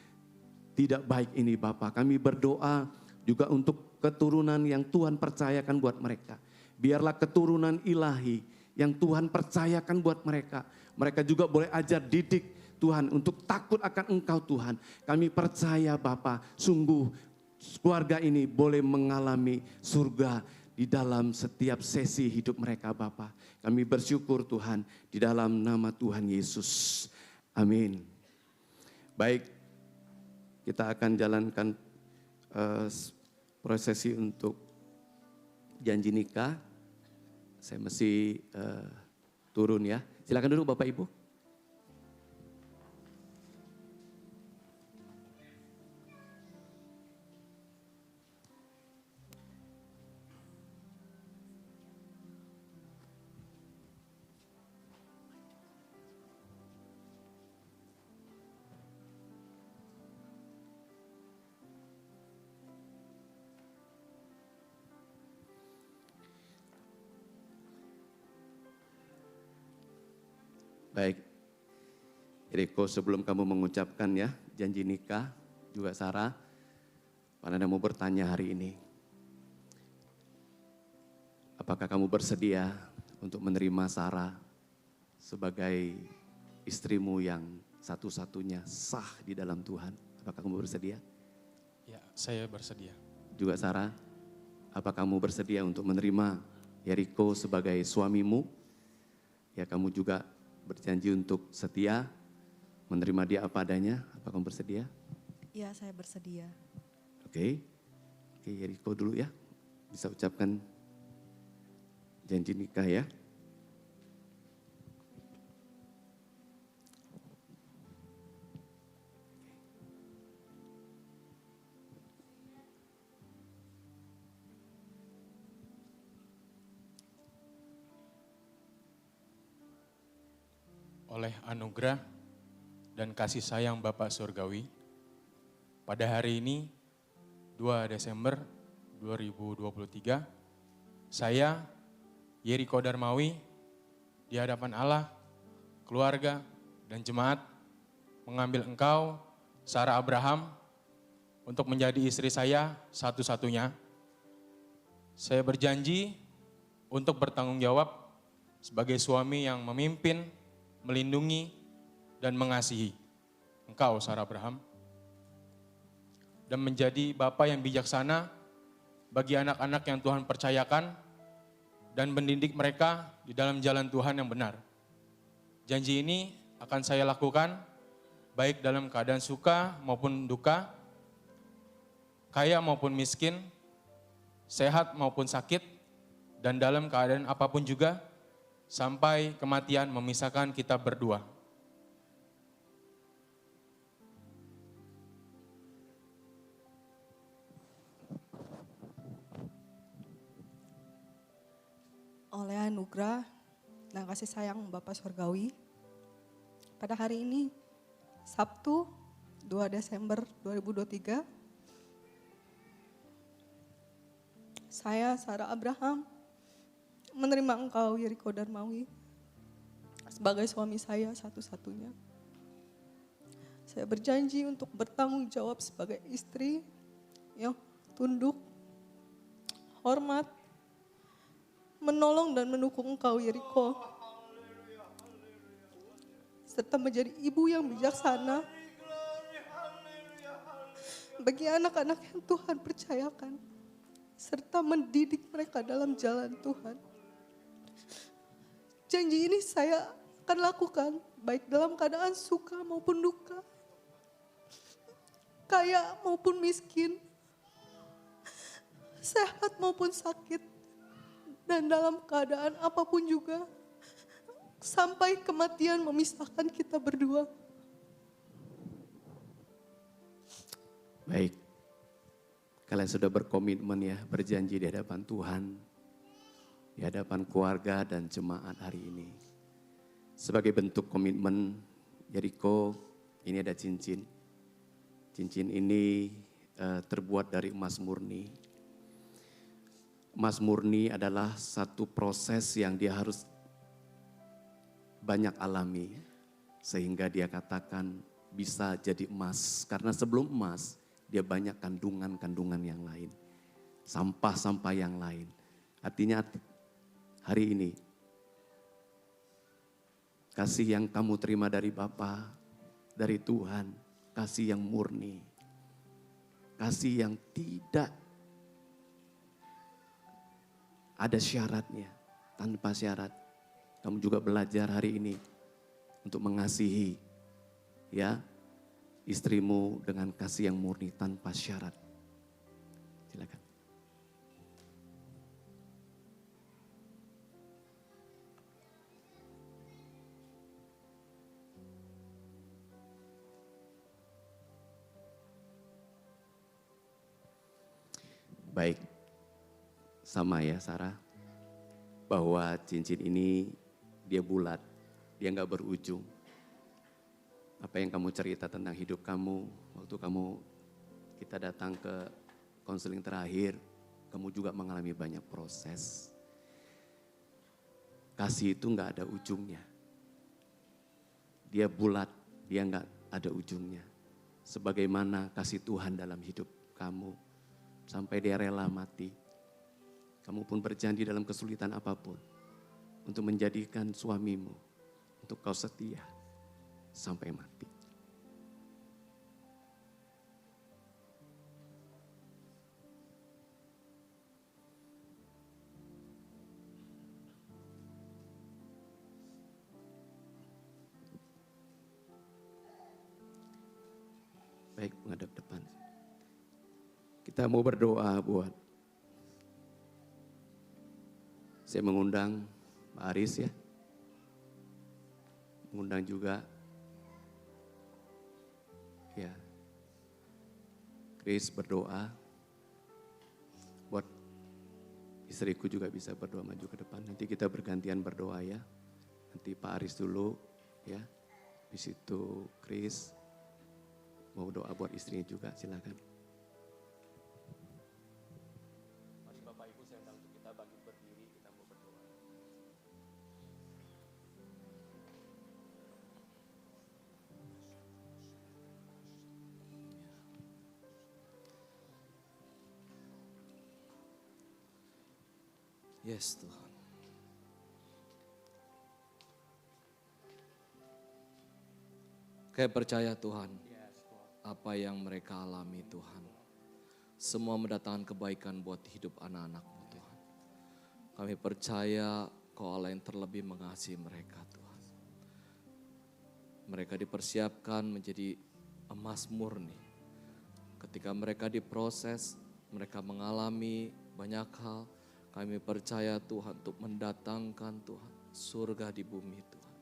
tidak baik ini Bapak. Kami berdoa juga untuk keturunan yang Tuhan percayakan buat mereka. Biarlah keturunan ilahi yang Tuhan percayakan buat mereka. Mereka juga boleh ajar didik Tuhan untuk takut akan Engkau Tuhan. Kami percaya Bapa, sungguh keluarga ini boleh mengalami surga di dalam setiap sesi hidup mereka Bapa. Kami bersyukur Tuhan di dalam nama Tuhan Yesus. Amin. Baik, kita akan jalankan prosesi untuk janji nikah. Saya mesti turun ya. Silakan duduk Bapak Ibu. Baik, Riko sebelum kamu mengucapkan ya janji nikah, juga Sarah, Anda mau bertanya hari ini. Apakah kamu bersedia untuk menerima Sarah sebagai istrimu yang satu-satunya sah di dalam Tuhan? Apakah kamu bersedia? Ya, saya bersedia. Juga Sarah, apakah kamu bersedia untuk menerima Yeriko sebagai suamimu? Ya, kamu juga berjanji untuk setia, menerima dia apa adanya. Apa kamu bersedia? Ya, saya bersedia. Oke, Yeriko dulu ya. Bisa ucapkan janji nikah ya. Oleh anugerah dan kasih sayang Bapak Surgawi, pada hari ini 2 Desember 2023, saya Yeriko Darmawi di hadapan Allah, keluarga dan jemaat mengambil engkau, Sarah Abraham, untuk menjadi istri saya satu-satunya. Saya berjanji untuk bertanggung jawab sebagai suami yang memimpin, melindungi, dan mengasihi engkau, Sarah Abraham. Dan menjadi Bapa yang bijaksana bagi anak-anak yang Tuhan percayakan dan mendidik mereka di dalam jalan Tuhan yang benar. Janji ini akan saya lakukan baik dalam keadaan suka maupun duka, kaya maupun miskin, sehat maupun sakit, dan dalam keadaan apapun juga, sampai kematian memisahkan kita berdua. Oleh anugerah dan kasih sayang Bapak Surgawi, pada hari ini, Sabtu 2 Desember 2023, saya, Sarah Abraham, menerima engkau, Yeriko Darmawi, sebagai suami saya satu-satunya. Saya berjanji untuk bertanggung jawab sebagai istri yang tunduk, hormat, menolong dan mendukung engkau, Yeriko, serta menjadi ibu yang bijaksana bagi anak-anak yang Tuhan percayakan, serta mendidik mereka dalam jalan Tuhan. Janji ini saya akan lakukan baik dalam keadaan suka maupun duka, kaya maupun miskin, sehat maupun sakit, dan dalam keadaan apapun juga, sampai kematian memisahkan kita berdua. Baik, kalian sudah berkomitmen ya, berjanji di hadapan Tuhan, di hadapan keluarga dan jemaat hari ini. Sebagai bentuk komitmen, Jericho, ini ada cincin. Cincin ini terbuat dari emas murni. Emas murni adalah satu proses yang dia harus banyak alami, sehingga dia katakan bisa jadi emas. Karena sebelum emas, dia banyak kandungan-kandungan yang lain. Sampah-sampah yang lain. Artinya hari ini, kasih yang kamu terima dari Bapa, dari Tuhan, kasih yang murni. Kasih yang tidak ada syaratnya, tanpa syarat. Kamu juga belajar hari ini untuk mengasihi ya istrimu dengan kasih yang murni tanpa syarat. Silakan. Baik, sama ya Sarah, bahwa cincin ini dia bulat, dia nggak berujung. Apa yang kamu cerita tentang hidup kamu, waktu kita datang ke konseling terakhir, kamu juga mengalami banyak proses. Kasih itu nggak ada ujungnya. Dia bulat, dia nggak ada ujungnya. Sebagaimana kasih Tuhan dalam hidup kamu, sampai dia rela mati. Kamu pun berjanji dalam kesulitan apapun untuk menjadikan suamimu, untuk kau setia sampai mati. Baik, menghadap depan. Kita mau berdoa buat. Saya mengundang Pak Aris ya. Mengundang juga ya Chris berdoa. Buat istriku juga bisa berdoa maju ke depan. Nanti kita bergantian berdoa ya. Nanti Pak Aris dulu ya. Habis itu Chris mau doa buat istrinya juga, silakan. Mari Bapak Ibu saya undang untuk kita bagi berdiri, kita mau berdoa. Yes Tuhan. Kayak percaya Tuhan, apa yang mereka alami Tuhan. Semua mendatangkan kebaikan buat hidup anak-anak-Mu Tuhan. Kami percaya Kau Allah yang terlebih mengasihi mereka Tuhan. Mereka dipersiapkan menjadi emas murni. Ketika mereka diproses, mereka mengalami banyak hal. Kami percaya Tuhan untuk mendatangkan Tuhan surga di bumi Tuhan.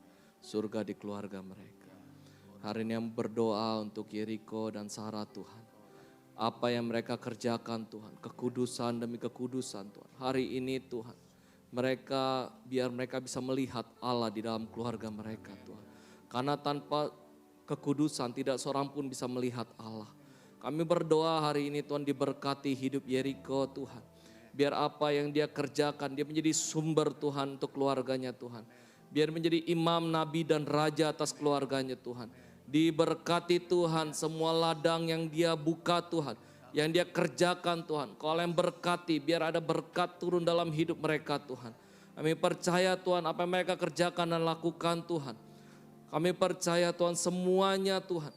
Surga di keluarga mereka. Hari ini yang berdoa untuk Jericho dan Sarah Tuhan. Apa yang mereka kerjakan Tuhan, kekudusan demi kekudusan Tuhan. Hari ini Tuhan, biar mereka bisa melihat Allah di dalam keluarga mereka Tuhan. Karena tanpa kekudusan tidak seorang pun bisa melihat Allah. Kami berdoa hari ini Tuhan diberkati hidup Jericho Tuhan. Biar apa yang dia kerjakan, dia menjadi sumber Tuhan untuk keluarganya Tuhan. Biar menjadi imam, nabi dan raja atas keluarganya Tuhan. Diberkati Tuhan semua ladang yang dia buka Tuhan. Yang dia kerjakan Tuhan. Kau yang berkati biar ada berkat turun dalam hidup mereka Tuhan. Kami percaya Tuhan apa yang mereka kerjakan dan lakukan Tuhan. Kami percaya Tuhan semuanya Tuhan.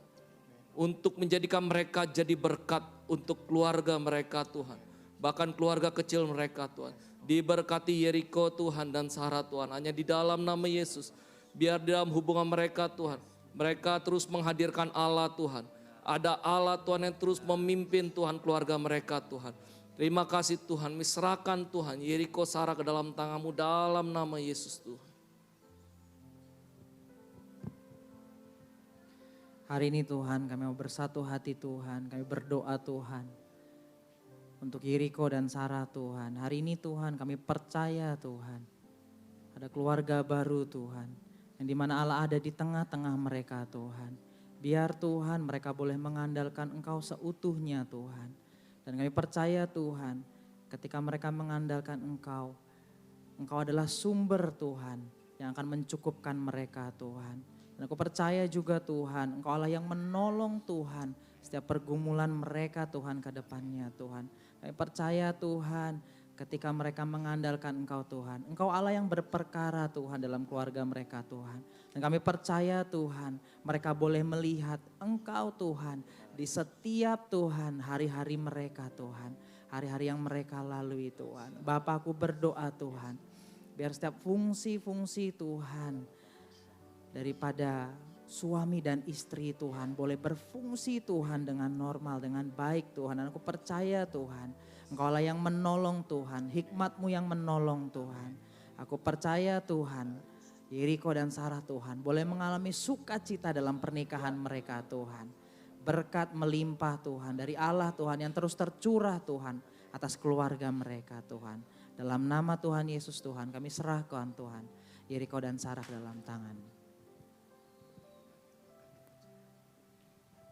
Untuk menjadikan mereka jadi berkat untuk keluarga mereka Tuhan. Bahkan keluarga kecil mereka Tuhan. Diberkati Jericho Tuhan dan Sarah Tuhan. Hanya di dalam nama Yesus. Biar dalam hubungan mereka Tuhan. Mereka terus menghadirkan Allah Tuhan. Ada Allah Tuhan yang terus memimpin Tuhan keluarga mereka Tuhan. Terima kasih Tuhan, serahkan Tuhan Yeriko Sarah ke dalam tangan-Mu dalam nama Yesus Tuhan. Hari ini Tuhan kami mau bersatu hati Tuhan, kami berdoa Tuhan. Untuk Yeriko dan Sarah Tuhan, hari ini Tuhan kami percaya Tuhan. Ada keluarga baru Tuhan, yang dimana Allah ada di tengah-tengah mereka Tuhan. Biar Tuhan mereka boleh mengandalkan Engkau seutuhnya Tuhan. Dan kami percaya Tuhan, ketika mereka mengandalkan Engkau, Engkau adalah sumber Tuhan yang akan mencukupkan mereka Tuhan. Dan aku percaya juga Tuhan, Engkau Allah yang menolong Tuhan setiap pergumulan mereka Tuhan ke depannya Tuhan. Kami percaya Tuhan ketika mereka mengandalkan Engkau Tuhan. Engkau Allah yang berperkara Tuhan dalam keluarga mereka Tuhan. Dan kami percaya Tuhan mereka boleh melihat Engkau Tuhan di setiap Tuhan hari-hari mereka Tuhan. Hari-hari yang mereka lalui Tuhan. Bapa aku berdoa Tuhan biar setiap fungsi-fungsi Tuhan daripada suami dan istri Tuhan boleh berfungsi Tuhan dengan normal, dengan baik Tuhan. Dan aku percaya Tuhan, Engkau lah yang menolong Tuhan, hikmat-Mu yang menolong Tuhan. Aku percaya Tuhan, Yeriko dan Sarah Tuhan boleh mengalami sukacita dalam pernikahan mereka Tuhan. Berkat melimpah Tuhan dari Allah Tuhan yang terus tercurah Tuhan atas keluarga mereka Tuhan. Dalam nama Tuhan Yesus Tuhan kami serahkan Tuhan, Yeriko dan Sarah dalam tangan.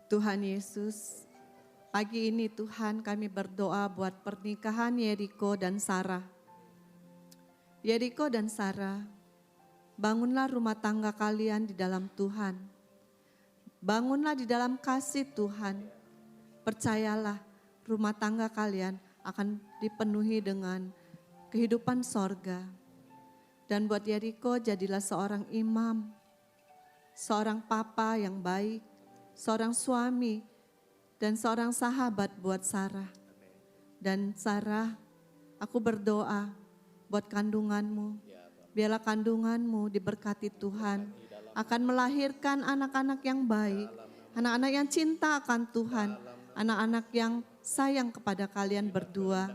Tuhan Yesus, pagi ini Tuhan kami berdoa buat pernikahan Yeriko dan Sarah. Yeriko dan Sarah, bangunlah rumah tangga kalian di dalam Tuhan. Bangunlah di dalam kasih Tuhan. Percayalah rumah tangga kalian akan dipenuhi dengan kehidupan sorga. Dan buat Yeriko jadilah seorang imam, seorang papa yang baik, seorang suami, dan seorang sahabat buat Sarah. Dan Sarah, aku berdoa buat kandunganmu. Biarlah kandunganmu diberkati Tuhan. Akan melahirkan anak-anak yang baik. Anak-anak yang cinta akan Tuhan. Anak-anak yang sayang kepada kalian berdua.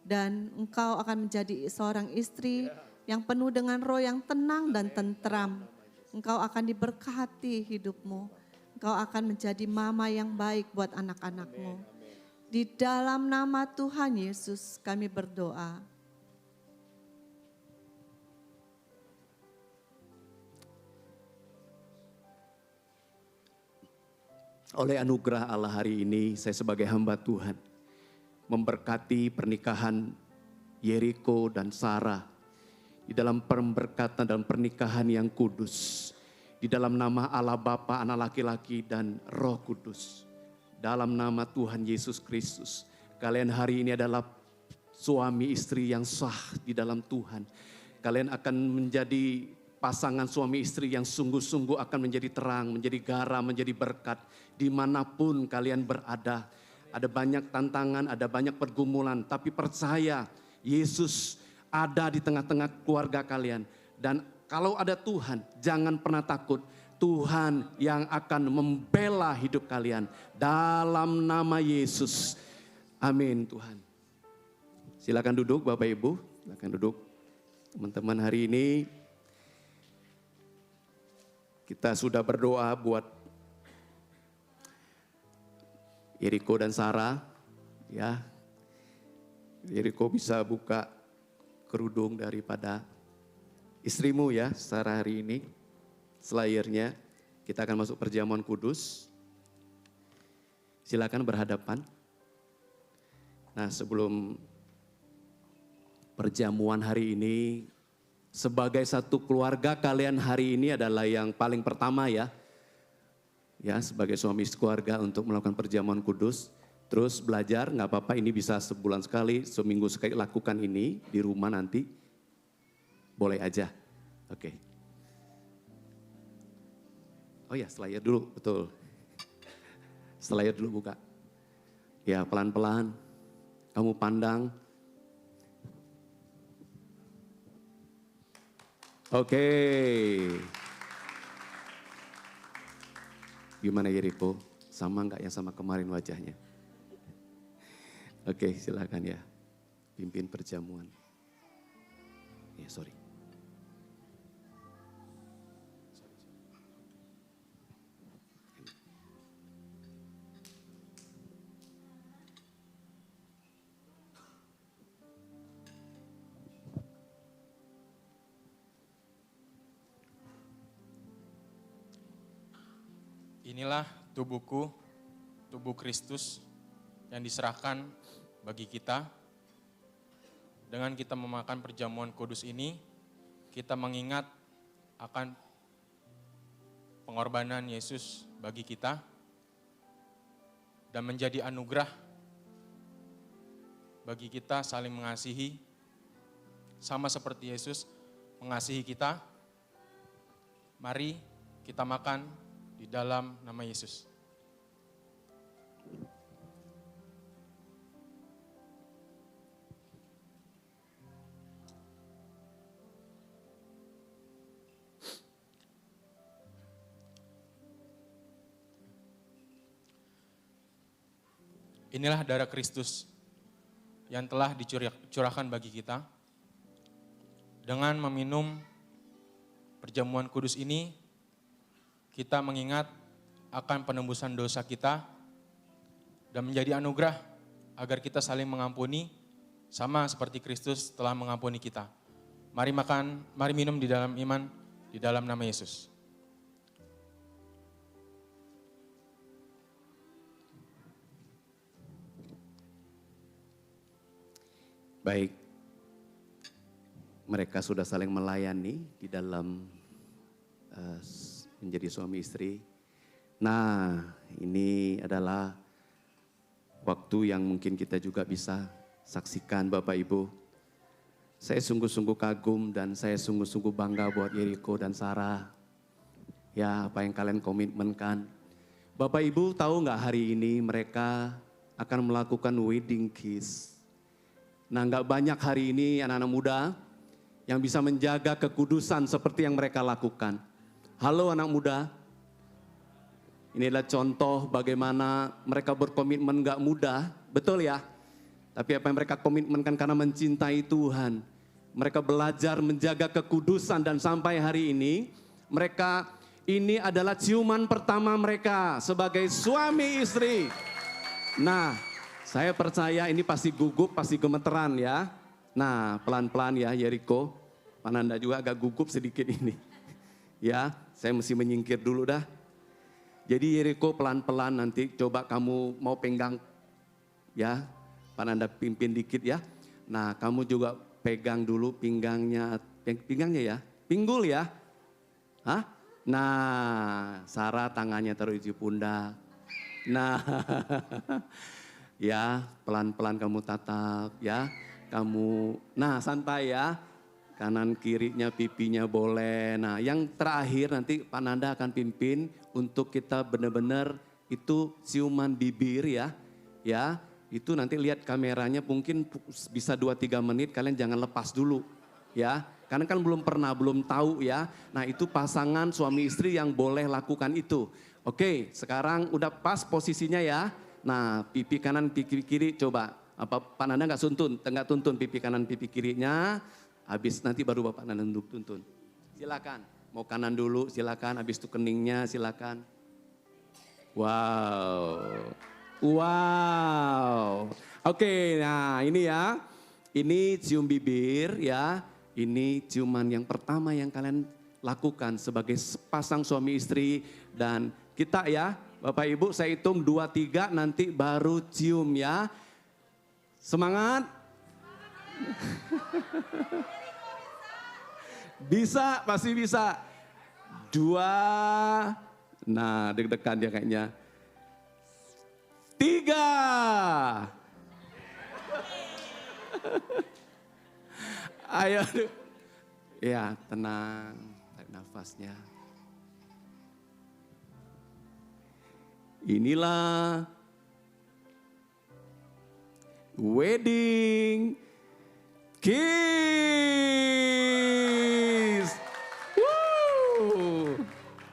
Dan engkau akan menjadi seorang istri yang penuh dengan roh yang tenang dan tentram. Engkau akan diberkati hidupmu. Engkau akan menjadi mama yang baik buat anak-anakmu. Di dalam nama Tuhan Yesus kami berdoa. Oleh anugerah Allah hari ini saya sebagai hamba Tuhan memberkati pernikahan Yeriko dan Sarah di dalam pemberkatan dan pernikahan yang kudus. Di dalam nama Allah Bapa, Anak laki-laki dan Roh Kudus. Dalam nama Tuhan Yesus Kristus. Kalian hari ini adalah suami istri yang sah di dalam Tuhan. Kalian akan menjadi pasangan suami istri yang sungguh-sungguh akan menjadi terang, menjadi garam, menjadi berkat. Dimanapun kalian berada. Ada banyak tantangan, ada banyak pergumulan. Tapi percaya Yesus ada di tengah-tengah keluarga kalian. Dan kalau ada Tuhan, jangan pernah takut. Tuhan yang akan membela hidup kalian. Dalam nama Yesus. Amin Tuhan. Silakan duduk Bapak Ibu. Silakan duduk. Teman-teman hari ini kita sudah berdoa buat Yeriko dan Sarah. Ya, Yeriko bisa buka kerudung daripada istrimu ya, Sarah hari ini. Selayarnya kita akan masuk perjamuan kudus. Silakan berhadapan. Nah, sebelum perjamuan hari ini, sebagai satu keluarga kalian hari ini adalah yang paling pertama ya. Ya, sebagai suami keluarga untuk melakukan perjamuan kudus. Terus belajar, nggak apa-apa, ini bisa sebulan sekali, seminggu sekali lakukan ini di rumah nanti. Boleh aja, oke. Oh ya, selayar dulu, betul. Selayar dulu buka. Ya, pelan-pelan, kamu pandang. Oke. Gimana Yeriko? Sama enggak yang sama kemarin wajahnya? Oke, silakan ya. Pimpin perjamuan. Ya, sorry. Inilah tubuhku, tubuh Kristus yang diserahkan bagi kita. Dengan kita memakan perjamuan kudus ini, kita mengingat akan pengorbanan Yesus bagi kita dan menjadi anugerah bagi kita saling mengasihi, sama seperti Yesus mengasihi kita. Mari kita makan di dalam nama Yesus. Inilah darah Kristus yang telah dicurahkan bagi kita. Dengan meminum perjamuan kudus ini, kita mengingat akan penembusan dosa kita dan menjadi anugerah agar kita saling mengampuni sama seperti Kristus telah mengampuni kita. Mari makan, mari minum di dalam iman, di dalam nama Yesus. Baik, mereka sudah saling melayani di dalam menjadi suami istri. Nah, ini adalah waktu yang mungkin kita juga bisa saksikan Bapak Ibu. Saya sungguh-sungguh kagum dan saya sungguh-sungguh bangga buat Yeriko dan Sarah. Ya, apa yang kalian komitmenkan. Bapak Ibu tahu nggak hari ini mereka akan melakukan wedding kiss. Nah, nggak banyak hari ini anak-anak muda yang bisa menjaga kekudusan seperti yang mereka lakukan. Halo anak muda, ini adalah contoh bagaimana mereka berkomitmen gak mudah, betul ya? Tapi apa yang mereka komitmenkan karena mencintai Tuhan. Mereka belajar menjaga kekudusan dan sampai hari ini, ini adalah ciuman pertama mereka sebagai suami istri. Nah, saya percaya ini pasti gugup, pasti gemeteran ya. Nah, pelan-pelan ya Yeriko, Pananda juga agak gugup sedikit ini. Ya, saya mesti menyingkir dulu dah. Jadi Yeriko pelan-pelan nanti coba kamu mau penggang ya. Pananda pimpin dikit ya. Nah, kamu juga pegang dulu pinggangnya ya. Pinggul ya. Hah? Nah, Sarah tangannya taruh di pundak. Nah, ya pelan-pelan kamu tatap ya. Nah santai ya. Kanan kirinya pipinya boleh. Nah yang terakhir nanti Pak Nanda akan pimpin untuk kita benar-benar itu ciuman bibir ya. Ya itu nanti lihat kameranya mungkin bisa 2-3 menit kalian jangan lepas dulu ya. Karena kan belum tahu ya. Nah itu pasangan suami istri yang boleh lakukan itu. Oke sekarang udah pas posisinya ya. Nah pipi kanan pipi kiri coba. Apa Pak Nanda nggak tuntun pipi kanan pipi kirinya. Habis nanti baru Bapak Nanda tuntun. Silakan. Mau kanan dulu silakan. Habis itu keningnya silakan. Wow. Oke, nah ini ya. Ini cium bibir ya. Ini ciuman yang pertama yang kalian lakukan sebagai pasang suami istri. Dan kita ya, Bapak Ibu saya hitung 2, 3 nanti baru cium ya. Semangat. Bisa, pasti bisa. 2, nah deg-degan dia kayaknya. 3. Ayo. Ya, tenang. Tarik nafasnya. Inilah wedding kiss.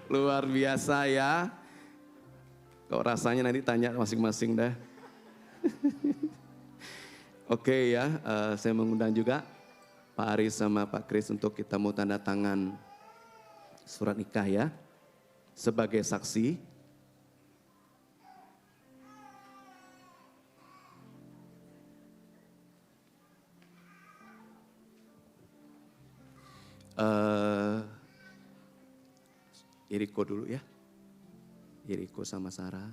Luar biasa ya. Kok rasanya nanti tanya masing-masing dah. Oke ya, saya mengundang juga Pak Aris sama Pak Kris untuk kita mau tanda tangan surat nikah ya. Sebagai saksi. Yeriko dulu ya. Yeriko sama Sarah.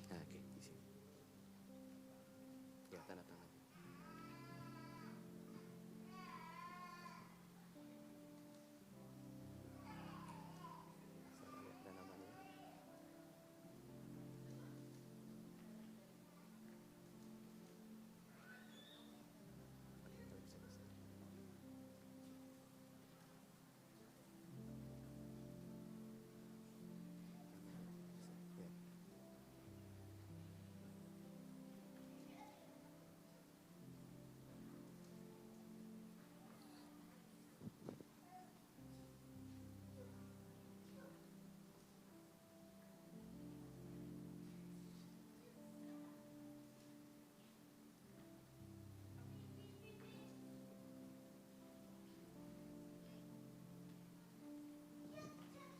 Nah, oke, di sini. Ya, tanda tangan. Ada namanya.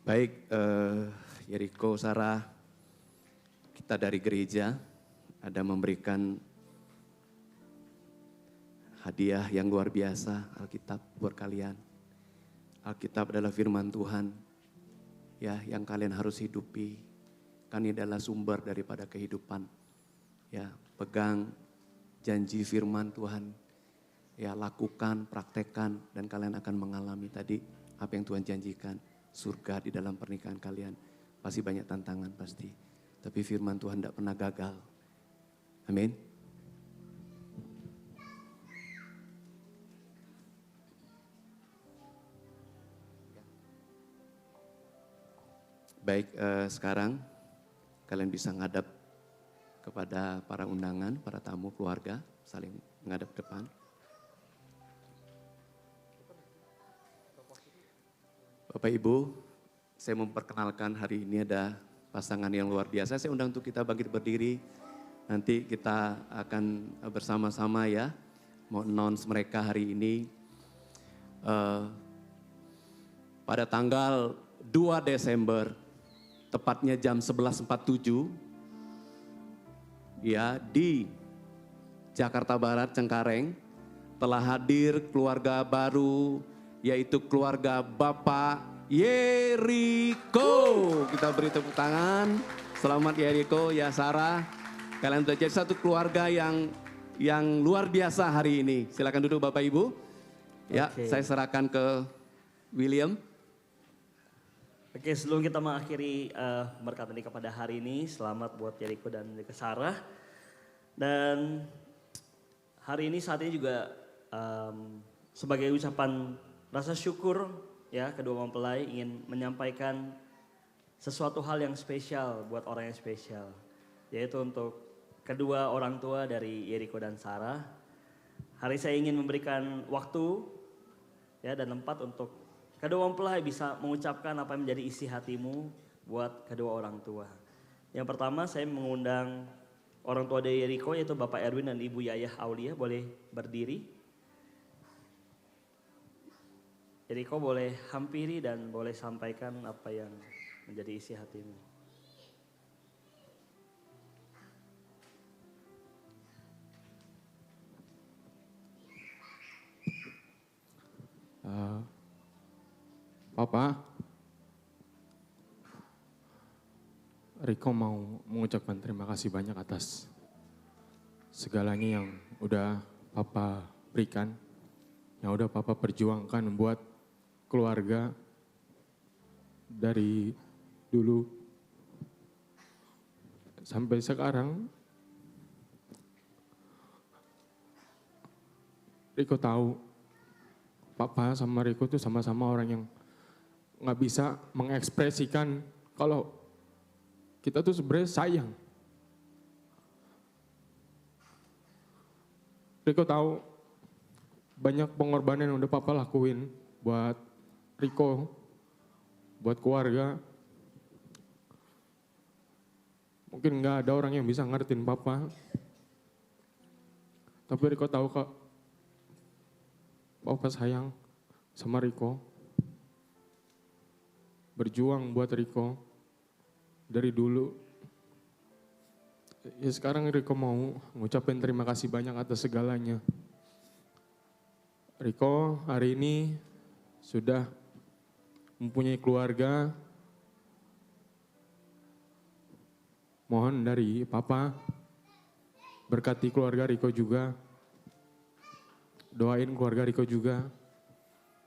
Baik, Yeriko, Sarah, kita dari gereja ada memberikan hadiah yang luar biasa, Alkitab buat kalian. Alkitab adalah firman Tuhan, ya, yang kalian harus hidupi. Kan ini adalah sumber daripada kehidupan. Ya, pegang janji firman Tuhan, ya, lakukan, praktekkan, dan kalian akan mengalami tadi apa yang Tuhan janjikan. Surga di dalam pernikahan kalian. Pasti banyak tantangan pasti. Tapi firman Tuhan tidak pernah gagal. Amin. Baik, sekarang kalian bisa ngadap kepada para undangan, para tamu keluarga, saling ngadap depan. Bapak Ibu, saya memperkenalkan hari ini ada pasangan yang luar biasa. Saya undang untuk kita bangkit berdiri. Nanti kita akan bersama-sama ya, mau announce mereka hari ini. Pada tanggal 2 Desember, tepatnya jam 11.47, ya, di Jakarta Barat, Cengkareng, telah hadir keluarga baru, yaitu keluarga Bapak Yeriko. Kita beri tepuk tangan. Selamat Yeriko, ya Sarah. Kalian sudah jadi satu keluarga yang luar biasa hari ini. Silakan duduk Bapak Ibu. Ya, saya serahkan ke William. Oke, sebelum kita mengakhiri berkat nikah pada hari ini, selamat buat Yeriko dan juga Sarah. Dan hari ini saat ini juga sebagai ucapan rasa syukur ya, kedua mempelai ingin menyampaikan sesuatu hal yang spesial buat orang yang spesial, yaitu untuk kedua orang tua dari Yeriko dan Sarah. Hari saya ingin memberikan waktu ya dan tempat untuk kedua mempelai bisa mengucapkan apa yang menjadi isi hatimu buat kedua orang tua. Yang pertama saya mengundang orang tua dari Yeriko, yaitu Bapak Erwin dan Ibu Yayah Aulia, boleh berdiri. Yeriko boleh hampiri dan boleh sampaikan apa yang menjadi isi hatimu. Papa, Riko mau mengucapkan terima kasih banyak atas segalanya yang udah Papa berikan, yang udah Papa perjuangkan buat keluarga dari dulu sampai sekarang. Riko tahu Papa sama Riko tuh sama-sama orang yang nggak bisa mengekspresikan kalau kita tuh sebenarnya sayang. Riko tahu banyak pengorbanan yang udah Papa lakuin buat Riko, buat keluarga. Mungkin nggak ada orang yang bisa ngertiin papa. Tapi Riko tahu kok, papa sayang sama Riko. Berjuang buat Riko dari dulu. Ya sekarang Riko mau ngucapin terima kasih banyak atas segalanya. Riko hari ini sudah mempunyai keluarga. Mohon dari Papa, berkati keluarga Riko juga. Doain keluarga Riko juga.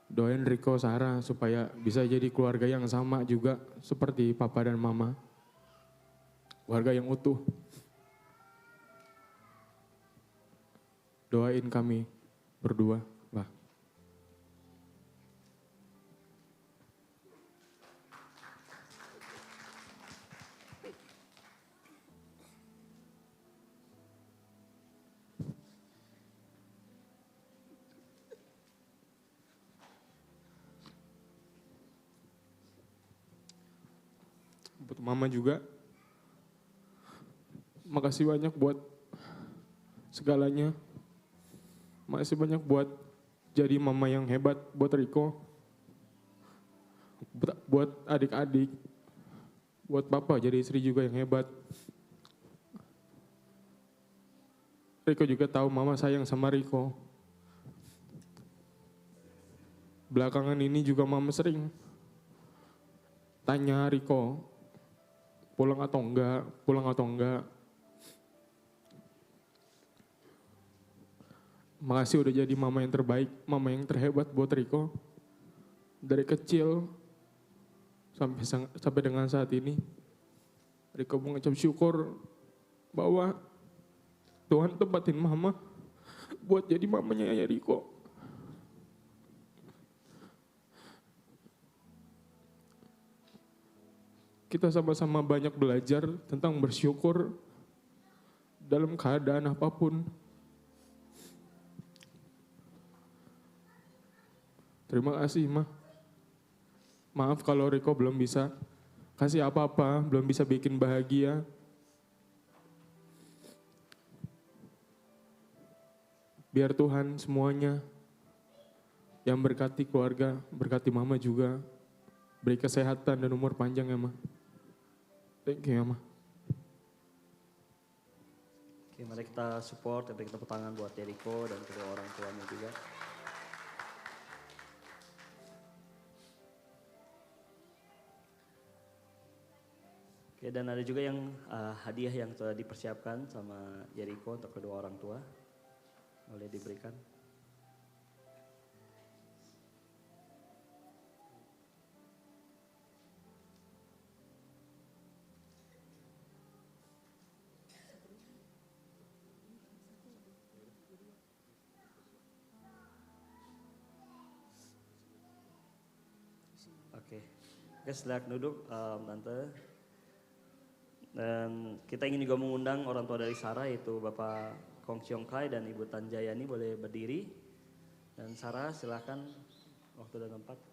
Doain Riko, Sarah supaya bisa jadi keluarga yang sama juga seperti Papa dan Mama. Keluarga yang utuh. Doain kami berdua, Bah. Buat Mama juga. Makasih banyak buat segalanya. Makasih banyak buat jadi mama yang hebat buat Riko. Buat adik-adik. Buat Papa jadi istri juga yang hebat. Riko juga tahu Mama sayang sama Riko. Belakangan ini juga Mama sering tanya Riko, pulang atau enggak. Makasih udah jadi mama yang terbaik, mama yang terhebat buat Riko. Dari kecil sampai dengan saat ini, Riko mengucap syukur bahwa Tuhan tempatin mama buat jadi mamanya ya Riko. Kita sama-sama banyak belajar tentang bersyukur dalam keadaan apapun. Terima kasih, Ma. Maaf kalau Riko belum bisa kasih apa-apa, belum bisa bikin bahagia. Biar Tuhan semuanya yang berkati keluarga, berkati Mama juga, beri kesehatan dan umur panjang ya, Ma. Thank you ya, Ma. Oke, mari kita support, beri tepuk tangan buat Riko dan kedua orang tuanya juga. Oke, dan ada juga yang hadiah yang telah dipersiapkan sama Jericho untuk kedua orang tua. Boleh diberikan. Oke, silakan duduk, Tante. Dan kita ingin juga mengundang orang tua dari Sarah, yaitu Bapak Kong Siong Kai dan Ibu Tan Jayani, boleh berdiri. Dan Sarah silakan waktu dan tempat.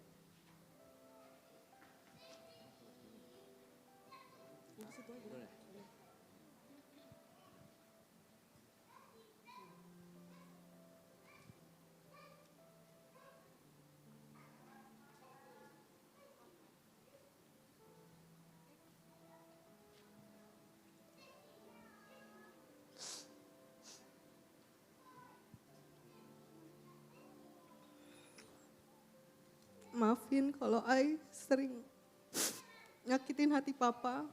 Maafin kalau I sering nyakitin hati Papa.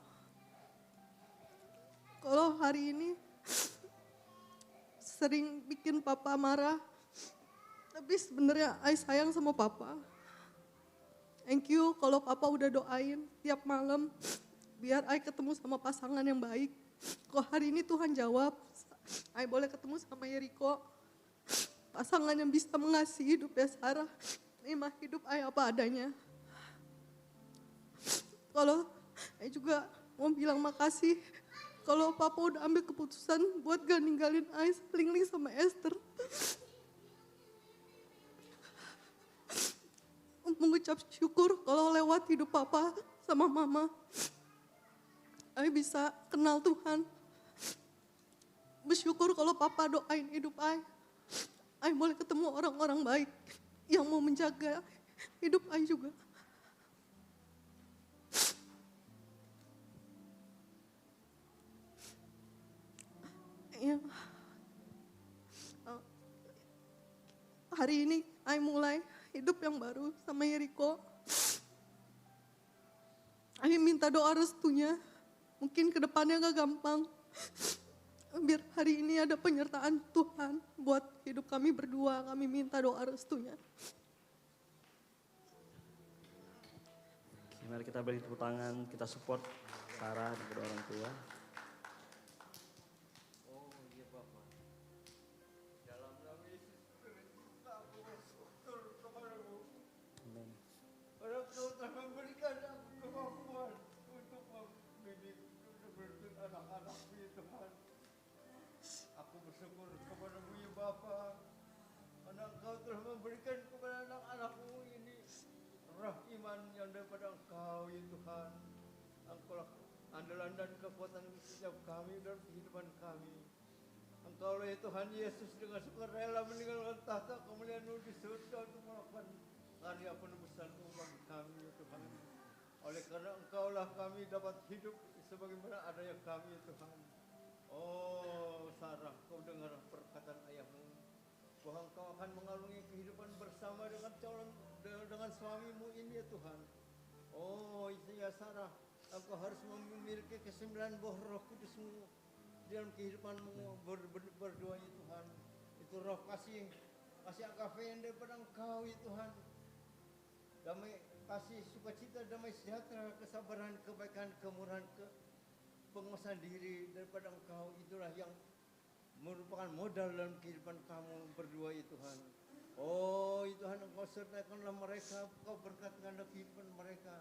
Kalau hari ini sering bikin Papa marah. Tapi sebenarnya I sayang sama Papa. Thank you kalau Papa udah doain tiap malam biar I ketemu sama pasangan yang baik. Kok hari ini Tuhan jawab, I boleh ketemu sama Jericho. Pasangan yang bisa mengasihi hidup ya Sarah. Terima hidup I apa adanya. Kalau I juga mau bilang makasih kalau Papa udah ambil keputusan buat gak ninggalin I seling-ling sama Esther. mengucap syukur kalau lewat hidup papa sama mama, I bisa kenal Tuhan. Bersyukur kalau papa doain hidup I boleh ketemu orang-orang baik yang mau menjaga hidup I juga. Ya. Hari ini I mulai hidup yang baru sama Yeriko. I minta doa restunya. Mungkin kedepannya gak gampang. Biar hari ini ada penyertaan Tuhan buat hidup kami berdua. Kami minta doa restunya. Mari kita beri tepuk tangan, kita support Sarah dan kedua orang tua. Amin. Orang tua telah memberikan aku kemampuan untuk mendidik anak-anakku ya Tuhan. Aku bersyukur kepada-Mu ya Bapa. Anak Engkau telah memberikan kepada anak-anakmu ini roh iman yang daripada Engkau ya Tuhan. Engkaulah andalan dan kekuatan setiap kami dalam kehidupan kami. Engkaulah ya Tuhan Yesus dengan sukarela meninggalkan tahta kemuliaan-Mu di surga untuk melakukan karya penebusan umat kami ya Tuhan. Oleh karena Engkaulah kami dapat hidup sebagaimana adanya kami ya Tuhan. Oh Sarah, kau dengar perkataan ayahmu bahwa engkau akan mengarungi kehidupan bersama dengan suamimu ini ya Tuhan. Oh itu ya Sarah, engkau harus memiliki kesembilan buah roh kudusmu dalam kehidupanmu berdua ya Tuhan. Itu roh kasih agape yang daripada engkau ya Tuhan. Damai, kasih, sukacita, damai sejahtera, kesabaran, kebaikan, kemurahan, penguasaan diri daripada engkau. Itulah yang merupakan modal dalam kehidupan kamu berdua ya Tuhan. Oh ya Tuhan, engkau sertakanlah mereka, engkau berkatkan kehidupan mereka.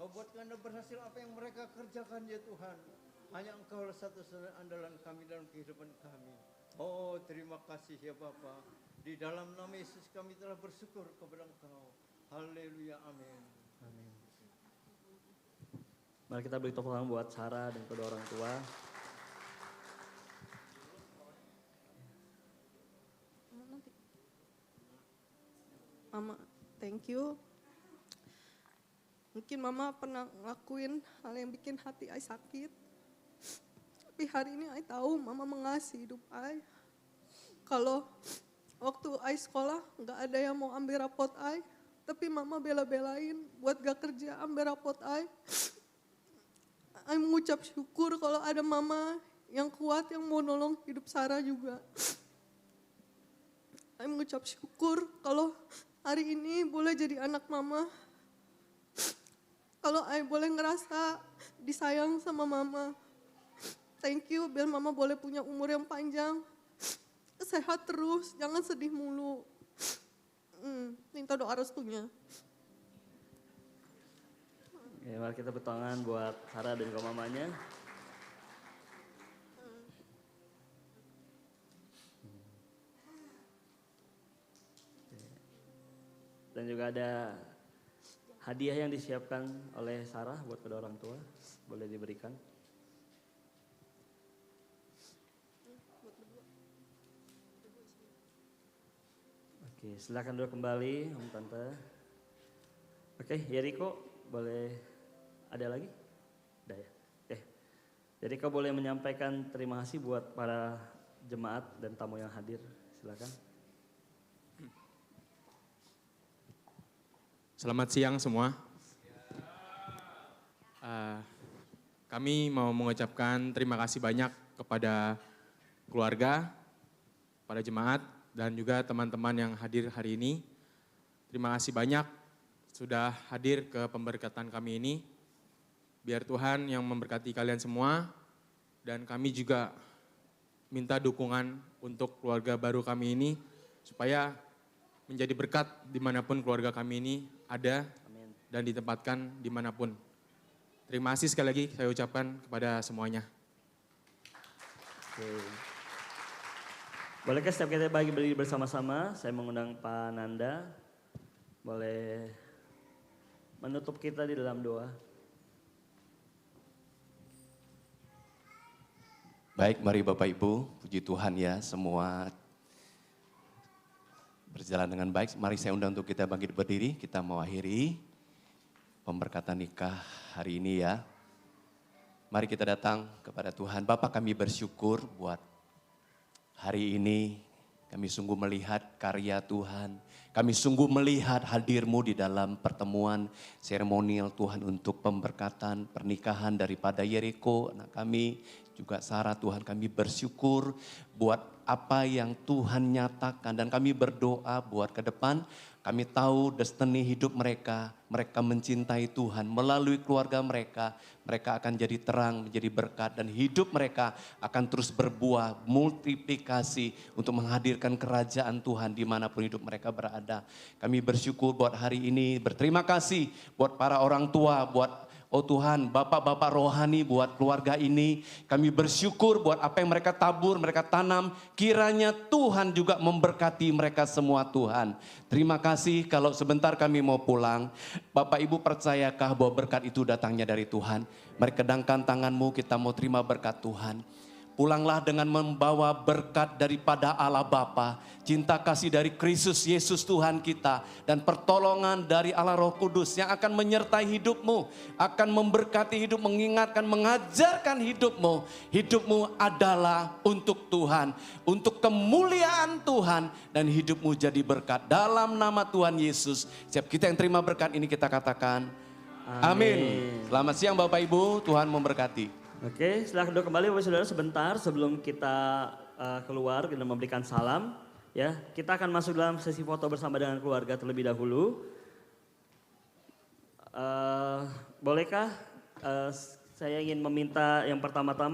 Kau buatkan berhasil apa yang mereka kerjakan ya Tuhan. Hanya engkau satu-satunya andalan kami dalam kehidupan kami. Oh terima kasih ya Bapa. Di dalam nama Yesus kami telah bersyukur kepada engkau. Haleluya, amin. Amin. Mari kita beri tepuk tangan buat Sarah dan kedua orang tua. Mama, thank you. Mungkin mama pernah ngelakuin hal yang bikin hati I sakit. Tapi hari ini I tahu mama mengasihi hidup I. Kalau waktu I sekolah gak ada yang mau ambil rapot I. Tapi mama bela-belain buat gak kerja ambil rapot I mengucap syukur kalau ada mama yang kuat yang mau nolong hidup Sarah juga. I mengucap syukur kalau hari ini boleh jadi anak mama. Kalau I boleh ngerasa disayang sama mama. Thank you biar mama boleh punya umur yang panjang. Sehat terus, jangan sedih mulu. Minta doa restunya. Oke, mari kita bertangan buat Sarah dan juga mamanya. Dan juga ada hadiah yang disiapkan oleh Sarah buat kedua orang tua. Boleh diberikan. Oke, silakan duduk kembali, Om Tante. Oke, Yeriko, boleh ada lagi? Udah ya. Oke, Yeriko boleh menyampaikan terima kasih buat para jemaat dan tamu yang hadir. Silakan. Selamat siang semua. Kami mau mengucapkan terima kasih banyak kepada keluarga, para jemaat, dan juga teman-teman yang hadir hari ini. Terima kasih banyak sudah hadir ke pemberkatan kami ini. Biar Tuhan yang memberkati kalian semua, dan kami juga minta dukungan untuk keluarga baru kami ini, supaya menjadi berkat dimanapun keluarga kami ini ada dan ditempatkan dimanapun. Terima kasih sekali lagi saya ucapkan kepada semuanya. Oke. Bolehkah setiap kita bagi berdiri bersama-sama? Saya mengundang Pak Nanda. boleh menutup kita di dalam doa. Baik, mari Bapak Ibu, puji Tuhan ya, semua berjalan dengan baik. Mari saya undang untuk kita bangkit berdiri, kita mau akhiri pemberkatan nikah hari ini ya. Mari kita datang kepada Tuhan. Bapak, kami bersyukur buat hari ini. Kami sungguh melihat karya Tuhan. Kami sungguh melihat hadir-Mu di dalam pertemuan seremonial Tuhan untuk pemberkatan pernikahan daripada Yeriko, anak kami, juga Sarah. Tuhan, kami bersyukur buat apa yang Tuhan nyatakan dan kami berdoa buat ke depan. Kami tahu destiny hidup mereka, mereka mencintai Tuhan melalui keluarga mereka. Mereka akan jadi terang, menjadi berkat dan hidup mereka akan terus berbuah, multiplikasi untuk menghadirkan kerajaan Tuhan dimanapun hidup mereka berada. Kami bersyukur buat hari ini, berterima kasih buat para orang tua, buat oh Tuhan, bapak-bapak rohani buat keluarga ini. Kami bersyukur buat apa yang mereka tabur, mereka tanam. Kiranya Tuhan juga memberkati mereka semua Tuhan. Terima kasih, kalau sebentar kami mau pulang. Bapak Ibu percayakah bahwa berkat itu datangnya dari Tuhan? Mari kedangkan tanganmu, kita mau terima berkat Tuhan. Pulanglah dengan membawa berkat daripada Allah Bapa, cinta kasih dari Kristus Yesus Tuhan kita, dan pertolongan dari Allah Roh Kudus yang akan menyertai hidupmu, akan memberkati hidup, mengingatkan, mengajarkan hidupmu. Hidupmu adalah untuk Tuhan, untuk kemuliaan Tuhan, dan hidupmu jadi berkat. Dalam nama Tuhan Yesus, setiap kita yang terima berkat ini kita katakan, amin. Selamat siang Bapak Ibu, Tuhan memberkati. Oke, silahkan duduk kembali Bapak Saudara sebentar sebelum kita keluar dan memberikan salam. Ya, kita akan masuk dalam sesi foto bersama dengan keluarga terlebih dahulu. Bolehkah saya ingin meminta yang pertama-tama